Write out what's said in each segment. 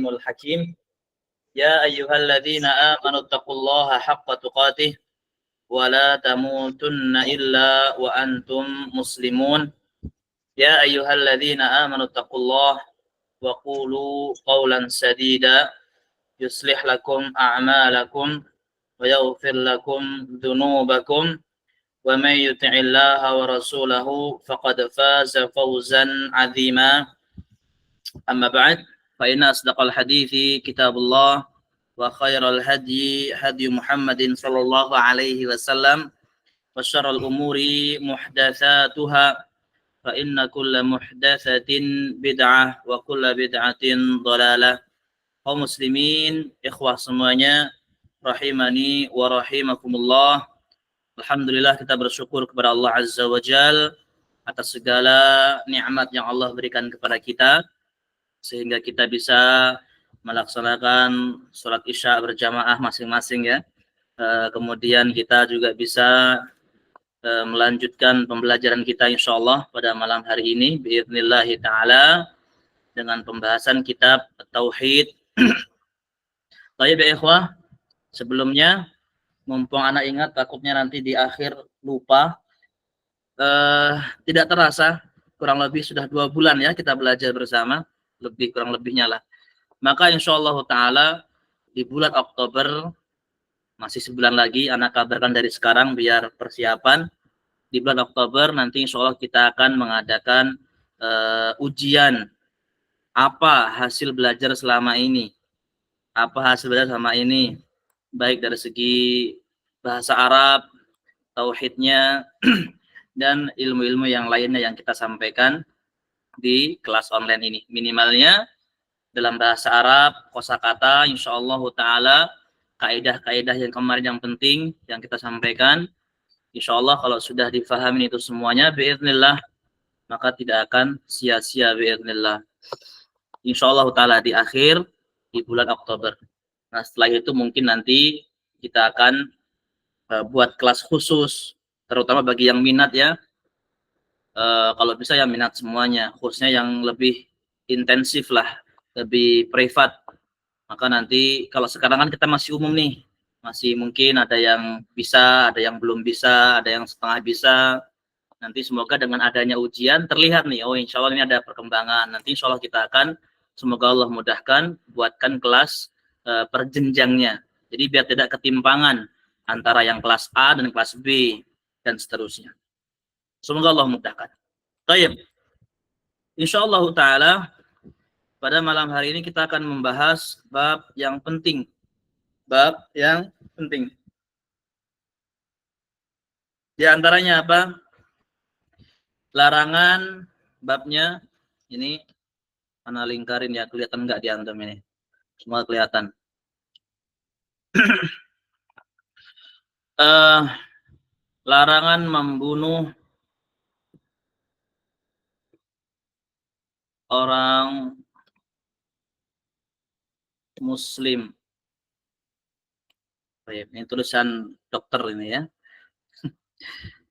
alimul hakim. Ya ayyuhalladzina amanu taqullaha haqqa tuqatih wa la tamutunna illa wa antum muslimun. Ya ayyuhalladzina amanu taqullaha wa qulu qawlan sadida yuslih lakum a'malakum wa yaghfir lakum dhunubakum wa may yuti'illaha wa rasulahu faqad faza fawzan 'azima. Amma ba'd, fa inna asdaqal hadithi kitabullah wa khairal hadyi hadyu Muhammadin sallallahu alaihi wasallam wa syarrul umuri muhdatsatuha fa inna kulla muhdatsatin bid'ah wa kulla bid'atin dhalalah. Kaum muslimin, ikhwah semuanya, rahimani wa rahimakumullah. Alhamdulillah, kita bersyukur kepada Allah Azza wa Jal atas segala nikmat yang Allah berikan kepada kita sehingga kita bisa melaksanakan sholat isya berjamaah masing-masing ya. Kemudian kita juga bisa melanjutkan pembelajaran kita insyaallah pada malam hari ini biidznillah ta'ala dengan pembahasan kitab Tauhid. Baik ya ikhwah, sebelumnya mumpung anak ingat, takutnya nanti di akhir lupa, tidak terasa kurang lebih sudah 2 bulan ya kita belajar bersama, lebih kurang lebihnya lah. Maka insyaallah ta'ala di bulan Oktober, masih sebulan lagi, anak kabarkan dari sekarang biar persiapan. Di bulan Oktober nanti insyaallah kita akan mengadakan ujian apa hasil belajar selama ini, baik dari segi bahasa Arab, tauhidnya, dan ilmu-ilmu yang lainnya yang kita sampaikan di kelas online ini. Minimalnya dalam bahasa Arab, kosakata, insyaallah ta'ala, kaidah-kaidah yang kemarin yang penting yang kita sampaikan, insyaallah kalau sudah difahami itu semuanya, biiznillah, maka tidak akan sia-sia biiznillah. Insyaallah ta'ala di akhir di bulan Oktober. Nah setelah itu mungkin nanti kita akan buat kelas khusus, terutama bagi yang minat ya. Kalau bisa ya minat semuanya, khususnya yang lebih intensif lah, lebih privat. Maka nanti kalau sekarang kan kita masih umum nih, masih mungkin ada yang bisa, ada yang belum bisa, ada yang setengah bisa. Nanti semoga dengan adanya ujian terlihat nih, oh insya Allah ini ada perkembangan. Nanti insya Allah kita akan, semoga Allah mudahkan, buatkan kelas per jenjangnya. Jadi biar tidak ketimpangan antara yang kelas A dan kelas B dan seterusnya. Semoga Allah mudahkan. Baik. Insyaallah ta'ala pada malam hari ini kita akan membahas bab yang penting. Bab yang penting. Di antaranya apa? Larangan babnya ini, mana lingkarin ya, kelihatan enggak di antum ini? Semua kelihatan. Larangan membunuh orang muslim. Baik, ini tulisan dokter ini ya.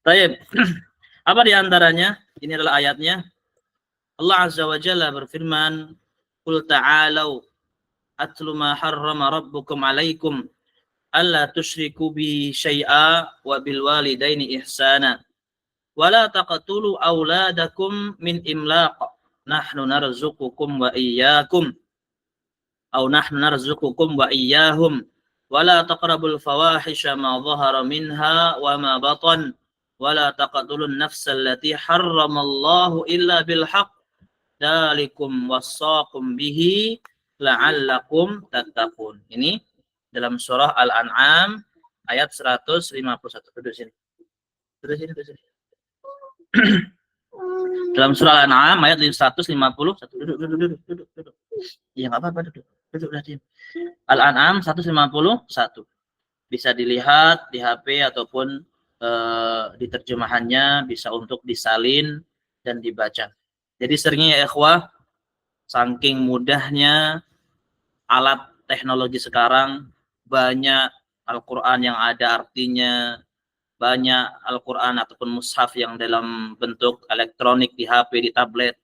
Baik. Apa di antaranya? Ini adalah ayatnya. Allah Azza wa Jalla berfirman, "Qul ta'alau atlu ma harrama rabbukum 'alaikum alla tusyriku bi syai'a wa bil walidaini ihsana wa la taqtulu auladakum min imlaq nahnu narzuqukum wa iyyakum aw nahnu narzuqukum wa iyyahum wa la taqrabul fawahisha ma dhahara minha wa ma batan wa la taqtulun nafsal lati harramallahu illa bil haqq dzalikum wassaqum bihi la'allakum tattaqun." Ini dalam surah Al-An'am ayat 151. Duduk sini. Dalam surah Al-An'am ayat 151. Duduk. Ya enggak apa-apa, duduk lagi. Al-An'am 151. Bisa dilihat di HP ataupun di terjemahannya, bisa untuk disalin dan dibaca. Jadi seringnya ya ikhwah, saking mudahnya alat teknologi sekarang, banyak Al-Quran yang ada artinya, banyak Al-Quran ataupun mushaf yang dalam bentuk elektronik di HP, di tablet.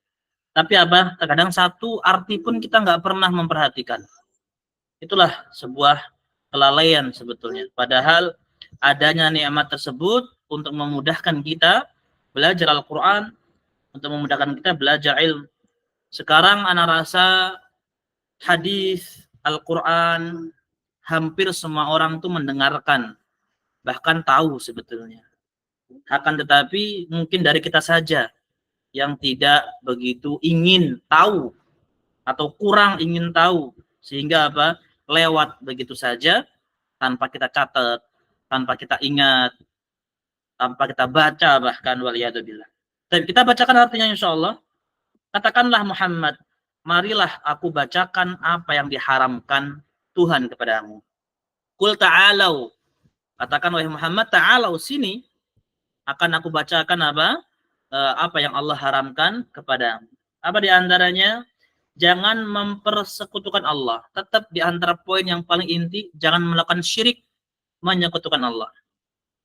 Tapi apa? Terkadang satu arti pun kita nggak pernah memperhatikan. Itulah sebuah kelalaian sebetulnya. Padahal adanya nikmat tersebut untuk memudahkan kita belajar Al-Quran, untuk memudahkan kita belajar ilmu. Sekarang anak rasa hadis Al-Quran hampir semua orang tuh mendengarkan, bahkan tahu sebetulnya. Akan tetapi mungkin dari kita saja yang tidak begitu ingin tahu atau kurang ingin tahu, sehingga apa? Lewat begitu saja tanpa kita catat, tanpa kita ingat, tanpa kita baca bahkan waliyadzubillah. Dan kita bacakan artinya insyaallah. Katakanlah Muhammad, marilah aku bacakan apa yang diharamkan Tuhan kepadamu. Qul ta'alau. Katakan wahai Muhammad, ta'alau sini akan aku bacakan apa yang Allah haramkan kepadamu. Apa di antaranya? Jangan mempersekutukan Allah. Tetap di antara poin yang paling inti, jangan melakukan syirik, menyekutukan Allah.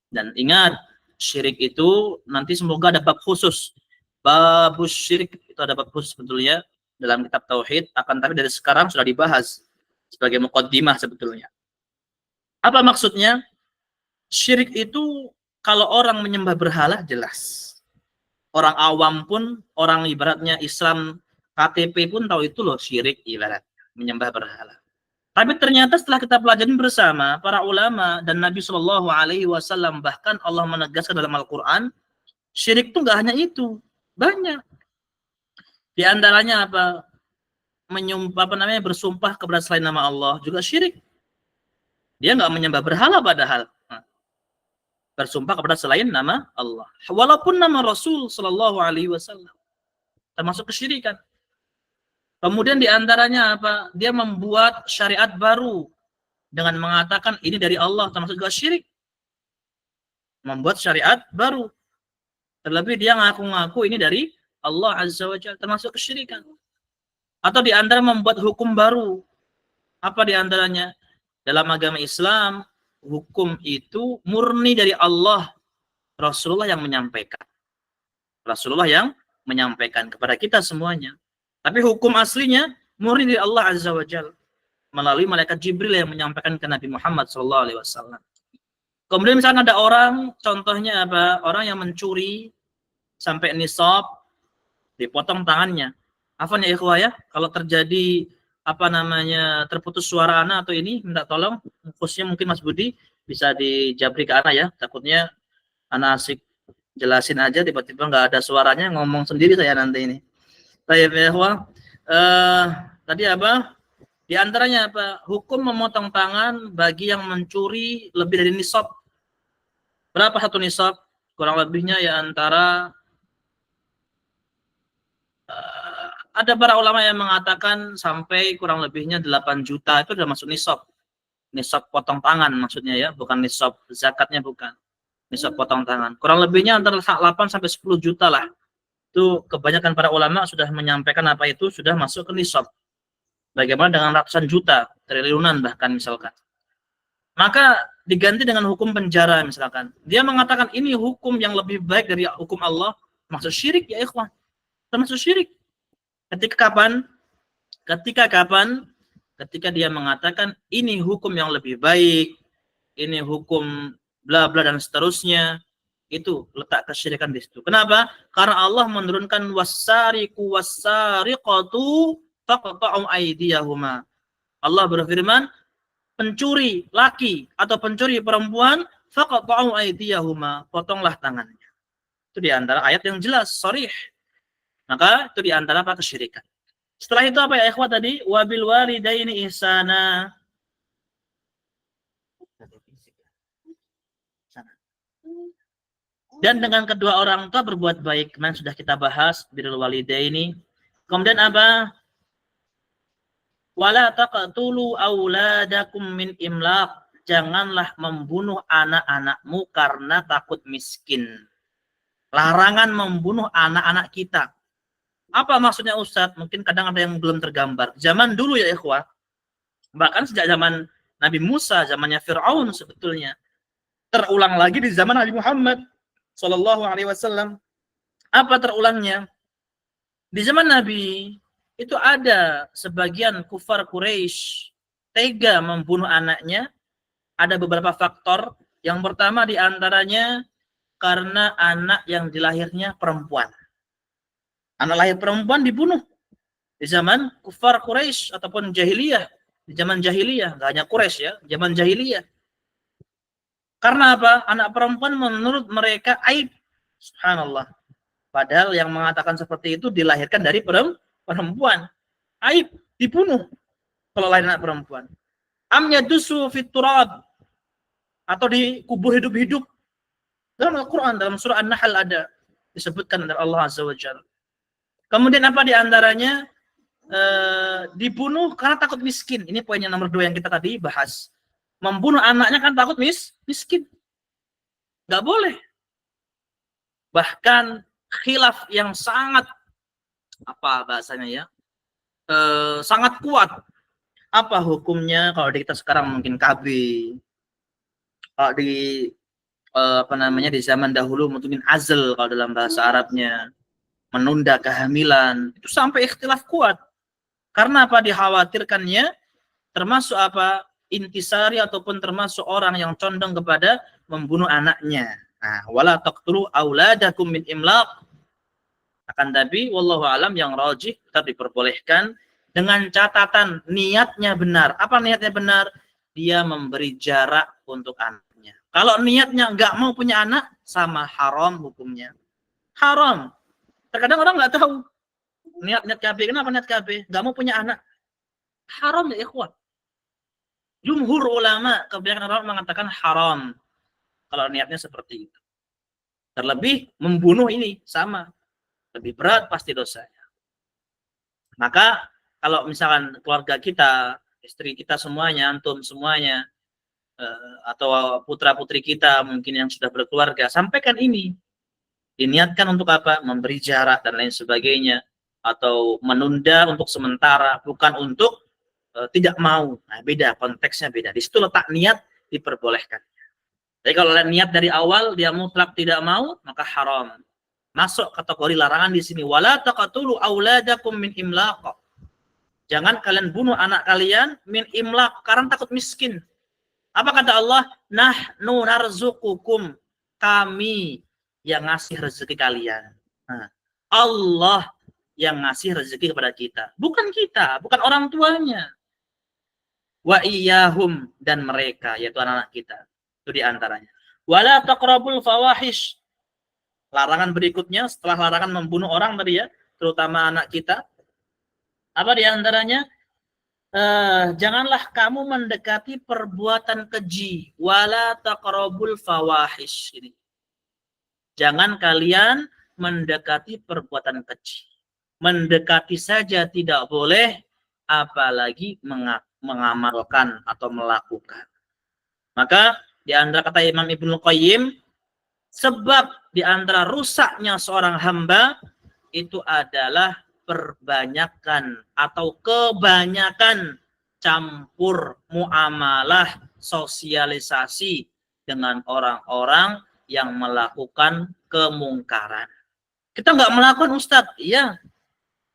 Dan ingat, syirik itu nanti semoga ada bab khusus. Babus syirik itu ada bab khusus sebetulnya dalam kitab tauhid, akan tapi dari sekarang sudah dibahas sebagai muqaddimah sebetulnya. Apa maksudnya? Syirik itu kalau orang menyembah berhala jelas. Orang awam pun, orang ibaratnya Islam KTP pun tahu itu loh syirik ibarat menyembah berhala. Tapi ternyata setelah kita pelajari bersama para ulama dan Nabi Shallallahu Alaihi Wasallam, bahkan Allah menegaskan dalam Al-Quran, syirik itu nggak hanya itu, banyak. Di antaranya apa? Bersumpah kepada selain nama Allah juga syirik. Dia nggak menyembah berhala padahal. Bersumpah kepada selain nama Allah. Walaupun nama Rasul Shallallahu Alaihi Wasallam, termasuk kesyirikan. Kemudian di antaranya apa? Dia membuat syariat baru dengan mengatakan ini dari Allah, termasuk juga syirik. Membuat syariat baru. Terlebih dia ngaku-ngaku ini dari Allah Azza wa Jalla, termasuk kesyirikan. Atau di antara membuat hukum baru. Apa di antaranya? Dalam agama Islam, hukum itu murni dari Allah. Rasulullah yang menyampaikan. Rasulullah yang menyampaikan kepada kita semuanya. Tapi hukum aslinya murni dari Allah Azza wa Jalla melalui malaikat Jibril yang menyampaikan ke Nabi Muhammad SAW. Kemudian misalnya ada orang, contohnya apa? Orang yang mencuri sampai nisab, dipotong tangannya. Afwan ya ikhwah ya, kalau terjadi terputus suara ana atau ini, minta tolong, khususnya mungkin Mas Budi bisa dijabri ke ana ya. Takutnya ana asik jelasin aja tiba-tiba nggak ada suaranya, ngomong sendiri saya nanti ini. Baik ya ikhwah. Tadi apa? Di antaranya apa? Hukum memotong tangan bagi yang mencuri lebih dari nisab. Berapa satu nisab? Kurang lebihnya ya antara ada para ulama yang mengatakan sampai kurang lebihnya 8 juta itu sudah masuk nisab. Nisab potong tangan maksudnya ya, bukan nisab zakatnya, bukan. Nisab potong tangan. Kurang lebihnya antara 8 sampai 10 juta lah. Itu kebanyakan para ulama sudah menyampaikan apa itu sudah masuk ke nisab. Bagaimana dengan ratusan juta, triliunan bahkan misalkan. Maka diganti dengan hukum penjara misalkan. Dia mengatakan ini hukum yang lebih baik dari hukum Allah. Maksud syirik ya ikhwan. Termasuk syirik. Ketika kapan? Ketika dia mengatakan ini hukum yang lebih baik, ini hukum bla bla dan seterusnya. Itu letak kesyirikan di situ. Kenapa? Karena Allah menurunkan wasariqu wasariqatu faqta'u aydiyahuma. Allah berfirman, pencuri laki atau pencuri perempuan faqta'u aydiyahuma, potonglah tangannya. Itu di antara ayat yang jelas, sharih. Maka itu di antara apa? Kesyirikan. Setelah itu apa ya ikhwah tadi? Wabil walidaini ihsana. Dan dengan kedua orang tua berbuat baik. Kemarin sudah kita bahas birrul walidaini. Kemudian apa? Wala taqtulu auladakum min imlaq. Janganlah membunuh anak-anakmu karena takut miskin. Larangan membunuh anak-anak kita. Apa maksudnya Ustadz? Mungkin kadang ada yang belum tergambar. Zaman dulu ya ikhwah. Bahkan sejak zaman Nabi Musa, zamannya Fir'aun sebetulnya. Terulang lagi di zaman Nabi Muhammad Sallallahu Alaihi Wasallam. Apa terulangnya? Di zaman Nabi itu ada sebagian kufar Quraisy tega membunuh anaknya. Ada beberapa faktor. Yang pertama di antaranya karena anak yang dilahirnya perempuan. Anak lahir perempuan dibunuh di zaman kufar Quraisy ataupun jahiliyah. Di zaman jahiliyah, nggak hanya Quraisy ya, zaman jahiliyah. Karena apa? Anak perempuan menurut mereka aib. Subhanallah. Padahal yang mengatakan seperti itu dilahirkan dari perempuan. Aib, dibunuh kalau lahir anak perempuan. Am yadusu fit turab, atau dikubur hidup-hidup. Dalam Al-Quran, dalam surah An-Nahl ada disebutkan dari Allah Azza wa Jalla. Kemudian apa diantaranya? Dibunuh karena takut miskin. Ini poin yang nomor 2 yang kita tadi bahas. Membunuh anaknya kan takut miskin. Nggak boleh. Bahkan khilaf yang sangat, apa bahasanya ya, sangat kuat. Apa hukumnya kalau di kita sekarang mungkin KB. Kalau di apa namanya di zaman dahulu mungkin azl kalau dalam bahasa Arabnya, menunda kehamilan, itu sampai ikhtilaf kuat. Karena apa? Dikhawatirkannya termasuk apa? Intisari ataupun termasuk orang yang condong kepada membunuh anaknya. Nah, wala taqtulu auladakum min imlaq. Akan tapi wallahu alam yang rajih tetap diperbolehkan dengan catatan niatnya benar. Apa niatnya benar? Dia memberi jarak untuk anaknya. Kalau niatnya nggak mau punya anak, sama haram hukumnya. Haram. Terkadang orang nggak tahu niat KB. Kenapa niat KB? Nggak mau punya anak. Haram ya ikhwan. Jumhur ulama, kebanyakan orang mengatakan haram kalau niatnya seperti itu. Terlebih membunuh ini sama. Lebih berat pasti dosanya. Maka kalau misalkan keluarga kita, istri kita semuanya, antum semuanya, atau putra-putri kita mungkin yang sudah berkeluarga, sampaikan ini. Diniatkan untuk apa? Memberi jarak dan lain sebagainya. Atau menunda untuk sementara, bukan untuk tidak mau. Nah, beda, konteksnya beda. Di situ letak niat diperbolehkan. Jadi kalau niat dari awal dia mutlak tidak mau, maka haram. Masuk kategori larangan di sini. Wala taqtulu auladakum min imlaq. Jangan kalian bunuh anak kalian min imlaq karena takut miskin. Apa kata Allah? Nahnu narzuqukum. Kami yang ngasih rezeki kalian. Nah, Allah yang ngasih rezeki kepada kita. Bukan kita, bukan orang tuanya. Wa iyyahum, dan mereka, yaitu anak-anak kita. Itu diantaranya. Wala taqrabul fawahish. Larangan berikutnya setelah larangan membunuh orang tadi ya, terutama anak kita. Apa diantaranya? Janganlah kamu mendekati perbuatan keji. Wala taqrabul fawahish. Ini. Jangan kalian mendekati perbuatan keji. Mendekati saja tidak boleh, apalagi mengamalkan atau melakukan. Maka di antara kata Imam Ibnu Qayyim, sebab di antara rusaknya seorang hamba itu adalah perbanyakan atau kebanyakan campur muamalah sosialisasi dengan orang-orang yang melakukan kemungkaran. Kita nggak melakukan Ustadz, iya.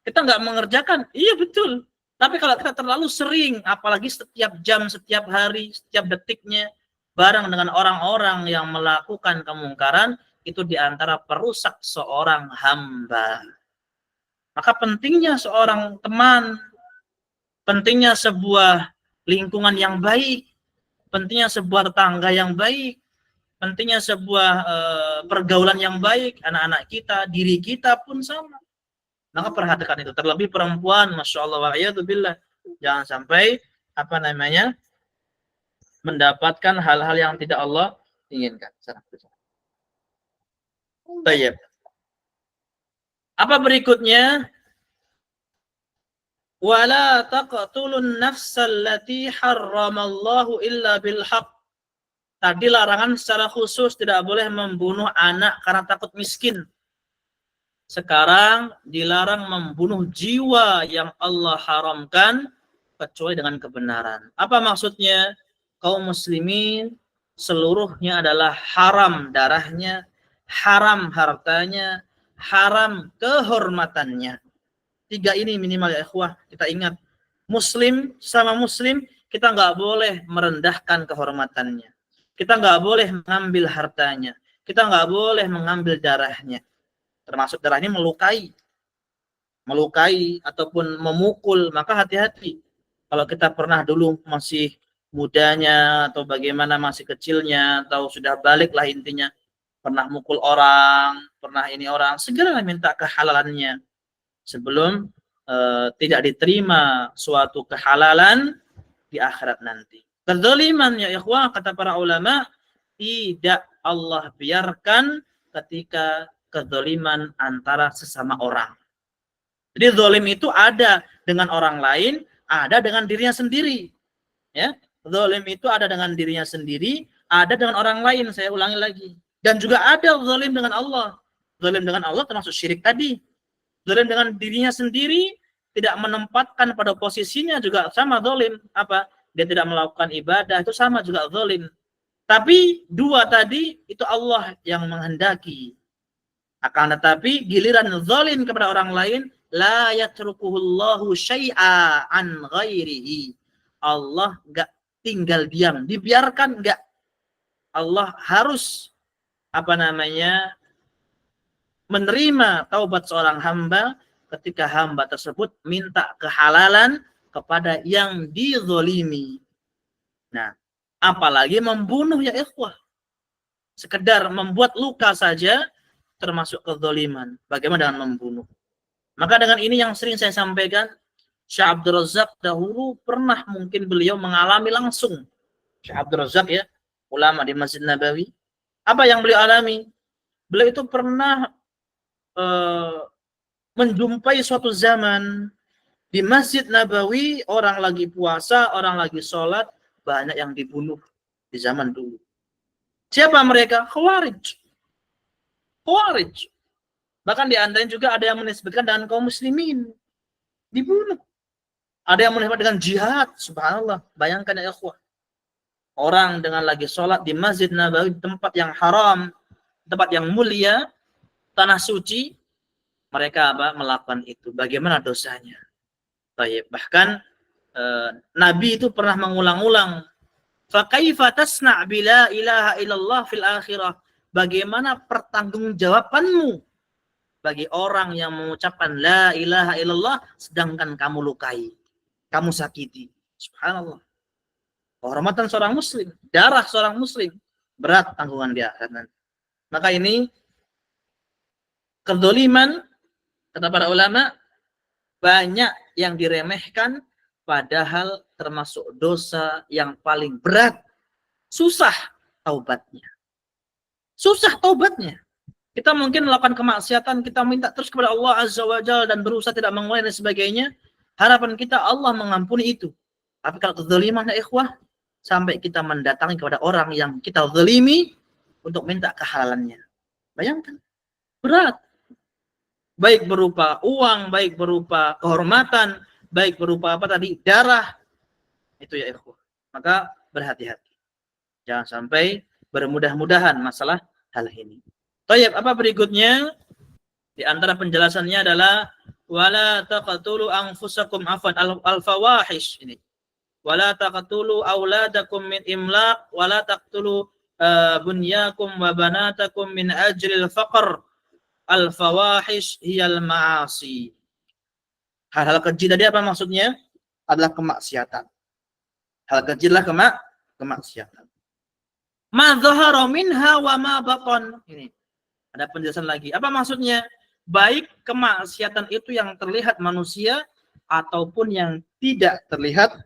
Kita nggak mengerjakan, iya betul. Tapi kalau kita terlalu sering, apalagi setiap jam, setiap hari, setiap detiknya, bareng dengan orang-orang yang melakukan kemungkaran, itu diantara perusak seorang hamba. Maka pentingnya seorang teman, pentingnya sebuah lingkungan yang baik, pentingnya sebuah tetangga yang baik, pentingnya sebuah pergaulan yang baik, anak-anak kita, diri kita pun sama. Maka perhatikan itu, terlebih perempuan, masya Allah, wa'iyatubillah. Jangan sampai mendapatkan hal-hal yang tidak Allah inginkan. Baik. Apa berikutnya? Wala taqtulun nafsal lati harramallahu illa bil haqq. Tadi larangan secara khusus tidak boleh membunuh anak karena takut miskin. Sekarang dilarang membunuh jiwa yang Allah haramkan kecuali dengan kebenaran. Apa maksudnya? Kaum muslimin seluruhnya adalah haram darahnya, haram hartanya, haram kehormatannya. Tiga ini minimal ya ikhwah, kita ingat. Muslim sama muslim, kita nggak boleh merendahkan kehormatannya. Kita nggak boleh mengambil hartanya. Kita nggak boleh mengambil darahnya. Termasuk darah ini melukai ataupun memukul, maka hati-hati. Kalau kita pernah dulu masih mudanya atau bagaimana masih kecilnya atau sudah balik lah intinya, pernah mukul orang, pernah ini orang, segeralah minta kehalalannya sebelum tidak diterima suatu kehalalan di akhirat nanti. Kezaliman ya ikhwah, kata para ulama, tidak Allah biarkan ketika kezaliman antara sesama orang. Jadi zalim itu ada dengan orang lain, ada dengan dirinya sendiri. Ya, zalim itu ada dengan dirinya sendiri, ada dengan orang lain. Saya ulangi lagi. Dan juga ada zalim dengan Allah. Zalim dengan Allah termasuk syirik tadi. Zalim dengan dirinya sendiri, tidak menempatkan pada posisinya juga sama zalim. Apa? Dia tidak melakukan ibadah, itu sama juga zalim. Tapi dua tadi itu Allah yang menghendaki. Akan tetapi giliran zalim kepada orang lain, la yatrukuhullahu syai'a an ghairihi. Allah enggak tinggal diam, dibiarkan enggak. Allah harus menerima taubat seorang hamba ketika hamba tersebut minta kehalalan kepada yang dizolimi. Nah, apalagi membunuh ya ikhwah. Sekedar membuat luka saja termasuk kezaliman. Bagaimana dengan membunuh? Maka dengan ini yang sering saya sampaikan, Syekh Abdul Razak dahulu pernah mungkin beliau mengalami langsung. Syekh Abdul Razak ya, ulama di Masjid Nabawi. Apa yang beliau alami? Beliau itu pernah menjumpai suatu zaman di Masjid Nabawi, orang lagi puasa, orang lagi sholat, banyak yang dibunuh di zaman dulu. Siapa mereka? Khawarij. Bahkan di antaranya juga ada yang menisbatkan dengan kaum muslimin. Dibunuh. Ada yang menisbatkan dengan jihad. Subhanallah. Bayangkan ya ikhwah. Orang dengan lagi sholat di Masjid Nabawi, tempat yang haram, tempat yang mulia, tanah suci, mereka melakukan itu. Bagaimana dosanya? Baik. Bahkan Nabi itu pernah mengulang-ulang, "Fakaifa tasna' bila ilaha illallah fil akhirah?" Bagaimana pertanggungjawabanmu bagi orang yang mengucapkan la ilaha illallah sedangkan kamu lukai, kamu sakiti. Subhanallah. Kehormatan seorang muslim, darah seorang muslim, berat tanggungan dia. Maka ini kedzaliman, kata para ulama, banyak yang diremehkan, padahal termasuk dosa yang paling berat. Susah taubatnya. Kita mungkin melakukan kemaksiatan, kita minta terus kepada Allah Azza wa Jalla dan berusaha tidak mengulangi dan sebagainya. Harapan kita Allah mengampuni itu. Tapi kalau kezaliman ya ikhwah, sampai kita mendatangi kepada orang yang kita zalimi untuk minta kehalalannya. Bayangkan, berat. Baik berupa uang, baik berupa kehormatan, baik berupa darah. Itu ya ikhwah. Maka berhati-hati. Jangan sampai bermudah-mudahan masalah hal ini. Baik, apa berikutnya? Di antara penjelasannya adalah wala taqtulu anfusakum afan al-fawahish ini. Wala taqtulu auladakum min imlaq wala taqtulu bunyakum wa banatakum min ajril faqr. Al-fawahish hiyal ma'asi. Hal-hal keji tadi apa maksudnya? Adalah kemaksiatan. Hal keji adalah kemaksiatan. Ma dhahara minha wa ma batan. Ini. Ada penjelasan lagi. Apa maksudnya? Baik kemaksiatan itu yang terlihat manusia ataupun yang tidak terlihat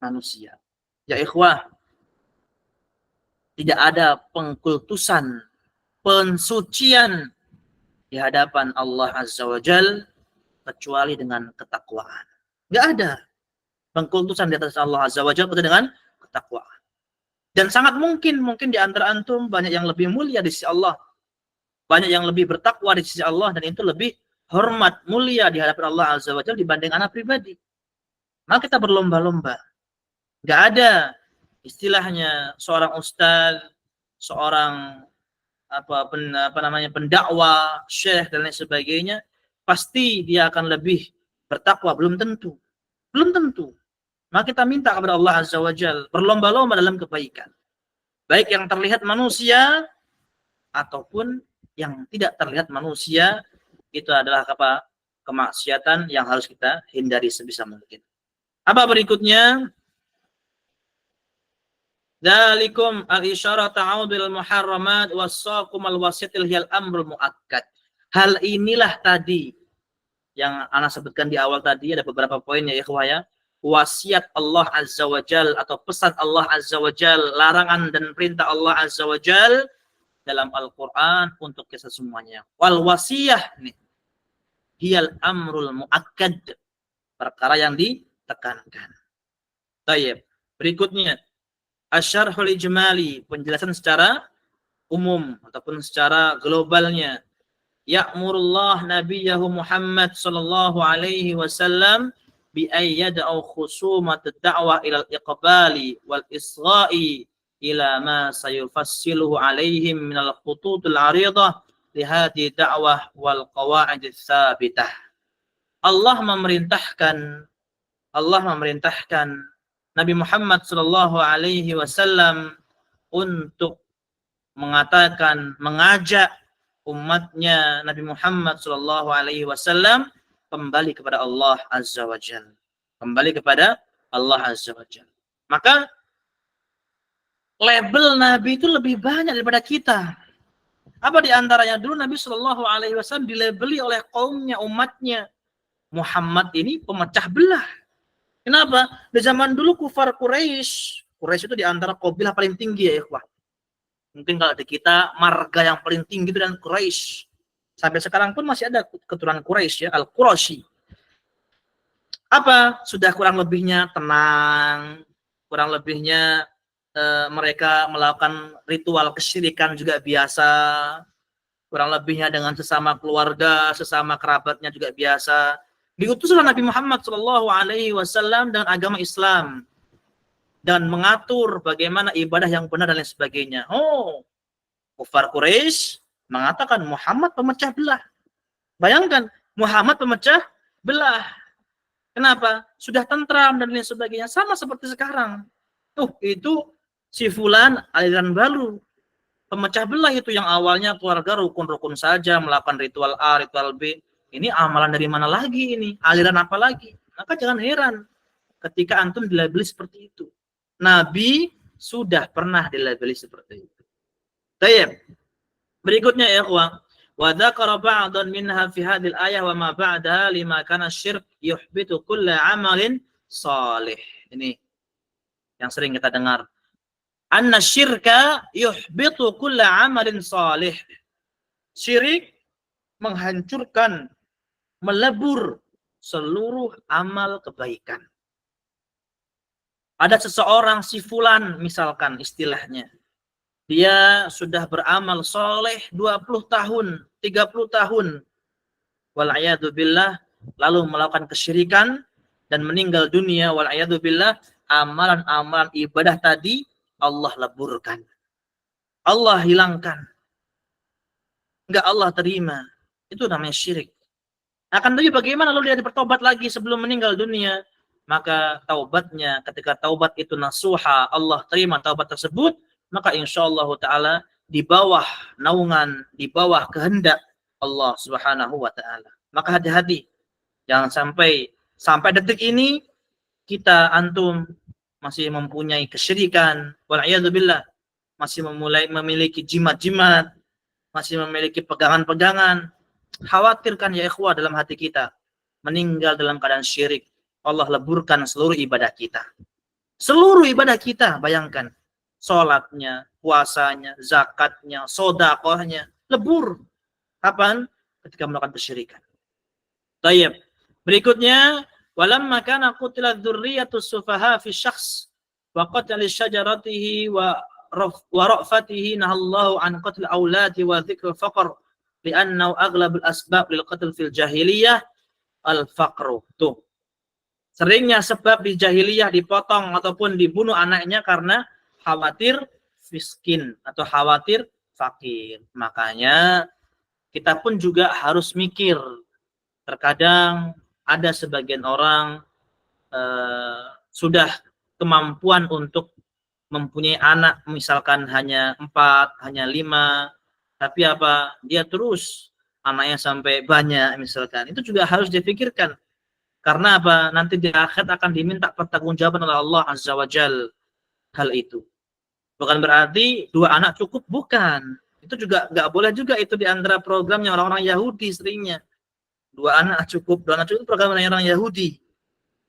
manusia. Ya ikhwah, tidak ada pengkultusan, pensucian di hadapan Allah Azza wa Jal kecuali dengan ketakwaan. Enggak ada pengkultusan di atas Allah Azza wa Jal kecuali dengan ketakwaan. Dan sangat mungkin di antara antum banyak yang lebih mulia di sisi Allah. Banyak yang lebih bertakwa di sisi Allah dan itu lebih hormat, mulia di hadapan Allah Azza wa Jalla dibanding anak pribadi. Maka kita berlomba-lomba. Enggak ada istilahnya seorang ustaz, seorang pendakwah, syekh dan lain sebagainya, pasti dia akan lebih bertakwa? Belum tentu. Belum tentu. Maka kita minta kepada Allah Azza wa Jalla berlomba-lomba dalam kebaikan. Baik yang terlihat manusia ataupun yang tidak terlihat manusia, itu adalah apa? Kemaksiatan yang harus kita hindari sebisa mungkin. Apa berikutnya? Dzalikum al-isyarah ta'awudul muharramat wassaqum al-wasitil hiyal amrul muakkad. Hal inilah tadi yang ana sebutkan di awal tadi, ada beberapa poin ya ikhwah ya. Wasiat Allah Azza wa Jal atau pesan Allah Azza wa Jal, larangan dan perintah Allah Azza wa Jal dalam Al-Quran untuk kita semuanya. Wal wasiyah nih, hiyal amrul muakkad, perkara yang ditekankan. Baik, berikutnya asyarhul ijmali, penjelasan secara umum ataupun secara globalnya. Ya'murullah nabiyahu Muhammad sallallahu alaihi wasallam bi ayyada'u khusumat ad-da'wah ila al-iqbali wal isra'i ila ma sayufassiluhu alaihim min al-khutut al-'aridah li hadhihi da'wah wal qawa'id ats-tsabitah. Allah memerintahkan Nabi Muhammad sallallahu alaihi wasallam untuk mengajak umatnya Nabi Muhammad sallallahu alaihi wasallam kembali kepada Allah Azza wa Jalla. Kembali kepada Allah Azza wa Jalla. Maka label Nabi itu lebih banyak daripada kita. Apa di antaranya? Dulu Nabi sallallahu alaihi wasallam dilabeli oleh kaumnya, umatnya. Muhammad ini pemecah belah. Kenapa? Di zaman dulu kufar Quraisy itu di antara kabilah paling tinggi ya ikhwah. Mungkin kalau di kita marga yang paling tinggi itu dan Quraisy. Sampai sekarang pun masih ada keturunan Quraisy ya, Al-Quraisy. Apa? Sudah kurang lebihnya tenang, kurang lebihnya mereka melakukan ritual kesyirikan juga biasa, kurang lebihnya dengan sesama keluarga, sesama kerabatnya juga biasa. Diutuslah Nabi Muhammad sallallahu alaihi wasallam dengan agama Islam dan mengatur bagaimana ibadah yang benar dan lain sebagainya. Oh, kufar Quraisy mengatakan Muhammad pemecah belah. Bayangkan, Muhammad pemecah belah. Kenapa? Sudah tentram dan lain sebagainya. Sama seperti sekarang. Itu si fulan aliran baru. Pemecah belah itu yang awalnya keluarga rukun-rukun saja, melakukan ritual A, ritual B. Ini amalan dari mana lagi ini? Aliran apa lagi? Maka jangan heran ketika antum dilabeli seperti itu. Nabi sudah pernah dilabeli seperti itu. Baik. Berikutnya ya ikhwah, wa dzakara ba'dhan minha fi hadhil ayah wa ma ba'daha lima kana syirk yuhbitu kulla 'amalin shalih. Ini yang sering kita dengar. Anna syirka yuhbitu kulla 'amalin shalih. Syirik menghancurkan, melebur seluruh amal kebaikan. Ada seseorang si fulan misalkan istilahnya. Dia sudah beramal soleh 20 tahun, 30 tahun. Wal'iyadzubillah, lalu melakukan kesyirikan dan meninggal dunia. Wal'iyadzubillah, amalan-amalan ibadah tadi Allah leburkan. Allah hilangkan. Enggak Allah terima. Itu namanya syirik. Akan tapi bagaimana lalu dia bertobat lagi sebelum meninggal dunia? Maka taubatnya, ketika taubat itu nasuha, Allah terima taubat tersebut, maka insyaallah ta'ala di bawah naungan, di bawah kehendak Allah subhanahu wa ta'ala. Maka hati-hati, jangan sampai detik ini kita antum masih mempunyai kesyirikan, wal'iyadzubillah, masih memiliki jimat-jimat, masih memiliki pegangan-pegangan. Khawatirkan ya ikhwah dalam hati kita, meninggal dalam keadaan syirik, Allah leburkan seluruh ibadah kita. Seluruh ibadah kita, bayangkan. Sholatnya, puasanya, zakatnya, sodakohnya, lebur. Kapan? Ketika melakukan kesyirikan. Tayyib. Berikutnya, walamma kana qutilat dzurriyyatus sufaha fi syakhs wa qatl syajaratihi wa rafatihi nahallahu an qatl auladi wa dzikr faqr li'annahu aghlabul asbab lil qatl fil jahiliyah al-faqru. Tuh. Seringnya sebab di jahiliyah dipotong ataupun dibunuh anaknya karena khawatir miskin atau khawatir fakir. Makanya kita pun juga harus mikir. Terkadang ada sebagian orang sudah kemampuan untuk mempunyai anak, misalkan hanya 4, hanya 5, tapi apa? Dia terus anaknya sampai banyak misalkan. Itu juga harus dipikirkan. Karena apa? Nanti di akhirat akan diminta pertanggungjawaban oleh Allah Azza wa Jal hal itu. Bukan berarti 2 anak cukup, bukan. Itu juga nggak boleh juga, itu di antara programnya orang-orang Yahudi seringnya. 2 anak cukup, 2 anak cukup program orang Yahudi.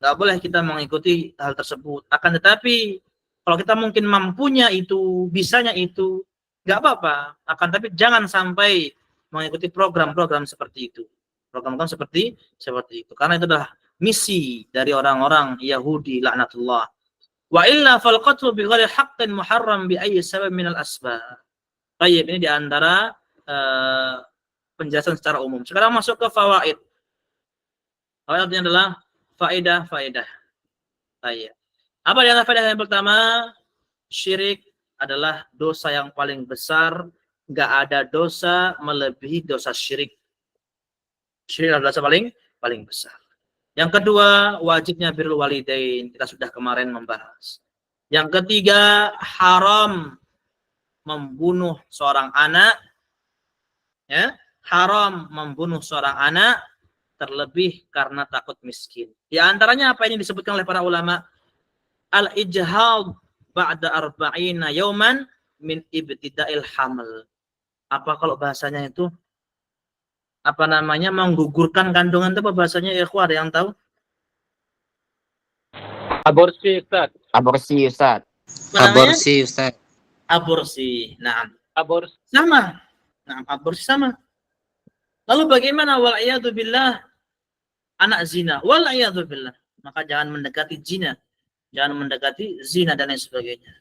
Nggak boleh kita mengikuti hal tersebut. Akan tetapi kalau kita mungkin mampunya itu, bisanya itu, nggak apa-apa. Akan tapi jangan sampai mengikuti program-program seperti itu. Program-program seperti itu. Karena itu adalah misi dari orang-orang Yahudi laknatullah. Wa illa fal qatlu bi ghairi haqqin muharram bi ayyi sabab minal asbab. Baik, ini di antara penjelasan secara umum. Sekarang masuk ke fawaid. Fawaidnya adalah faedah-faedah. Baik. Apa di antara faedah yang pertama? Syirik adalah dosa yang paling besar. Enggak ada dosa melebihi dosa syirik. Syirik adalah dosa paling besar. Yang kedua, wajibnya birrul walidain. Kita sudah kemarin membahas. Yang ketiga, haram membunuh seorang anak. Ya, haram membunuh seorang anak, terlebih karena takut miskin. Di antaranya apa yang disebutkan oleh para ulama? Al-ijhal ba'da arba'ina yauman min ibtida'il haml. Apa kalau bahasanya itu? Apa namanya? Menggugurkan kandungan itu apa bahasanya? Ikhwah, ada yang tahu? Aborsi, Ustaz. Aborsi, Ustaz. Aborsi, Ustaz. Aborsi. Nah, Aborsi. sama. Nah, aborsi sama. Lalu bagaimana wal'iyadu billah anak zina? Wal'iyadu billah. Maka jangan mendekati zina. Jangan mendekati zina dan lain sebagainya.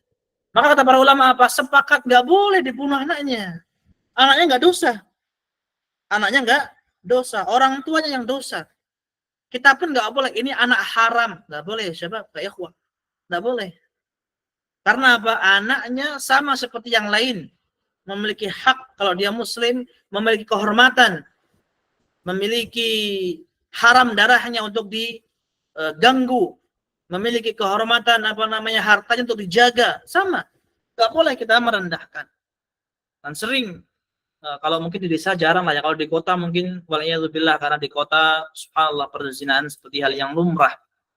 Maka kata para ulama apa? Sepakat nggak boleh dibunuh anaknya. Anaknya nggak dosa. Anaknya nggak dosa. Orang tuanya yang dosa. Kita pun nggak boleh. Ini anak haram. Nggak boleh. Siapa? Kayak ikhwah. Nggak boleh. Karena apa? Anaknya sama seperti yang lain. Memiliki hak kalau dia muslim. Memiliki kehormatan. Memiliki haram darahnya untuk diganggu. Memiliki kehormatan hartanya untuk dijaga. Sama. Nggak boleh kita merendahkan. Dan sering kalau mungkin di desa jarang lah ya. Kalau di kota mungkin waliyadzubillah, karena di kota subhanallah perzinahan seperti hal yang lumrah.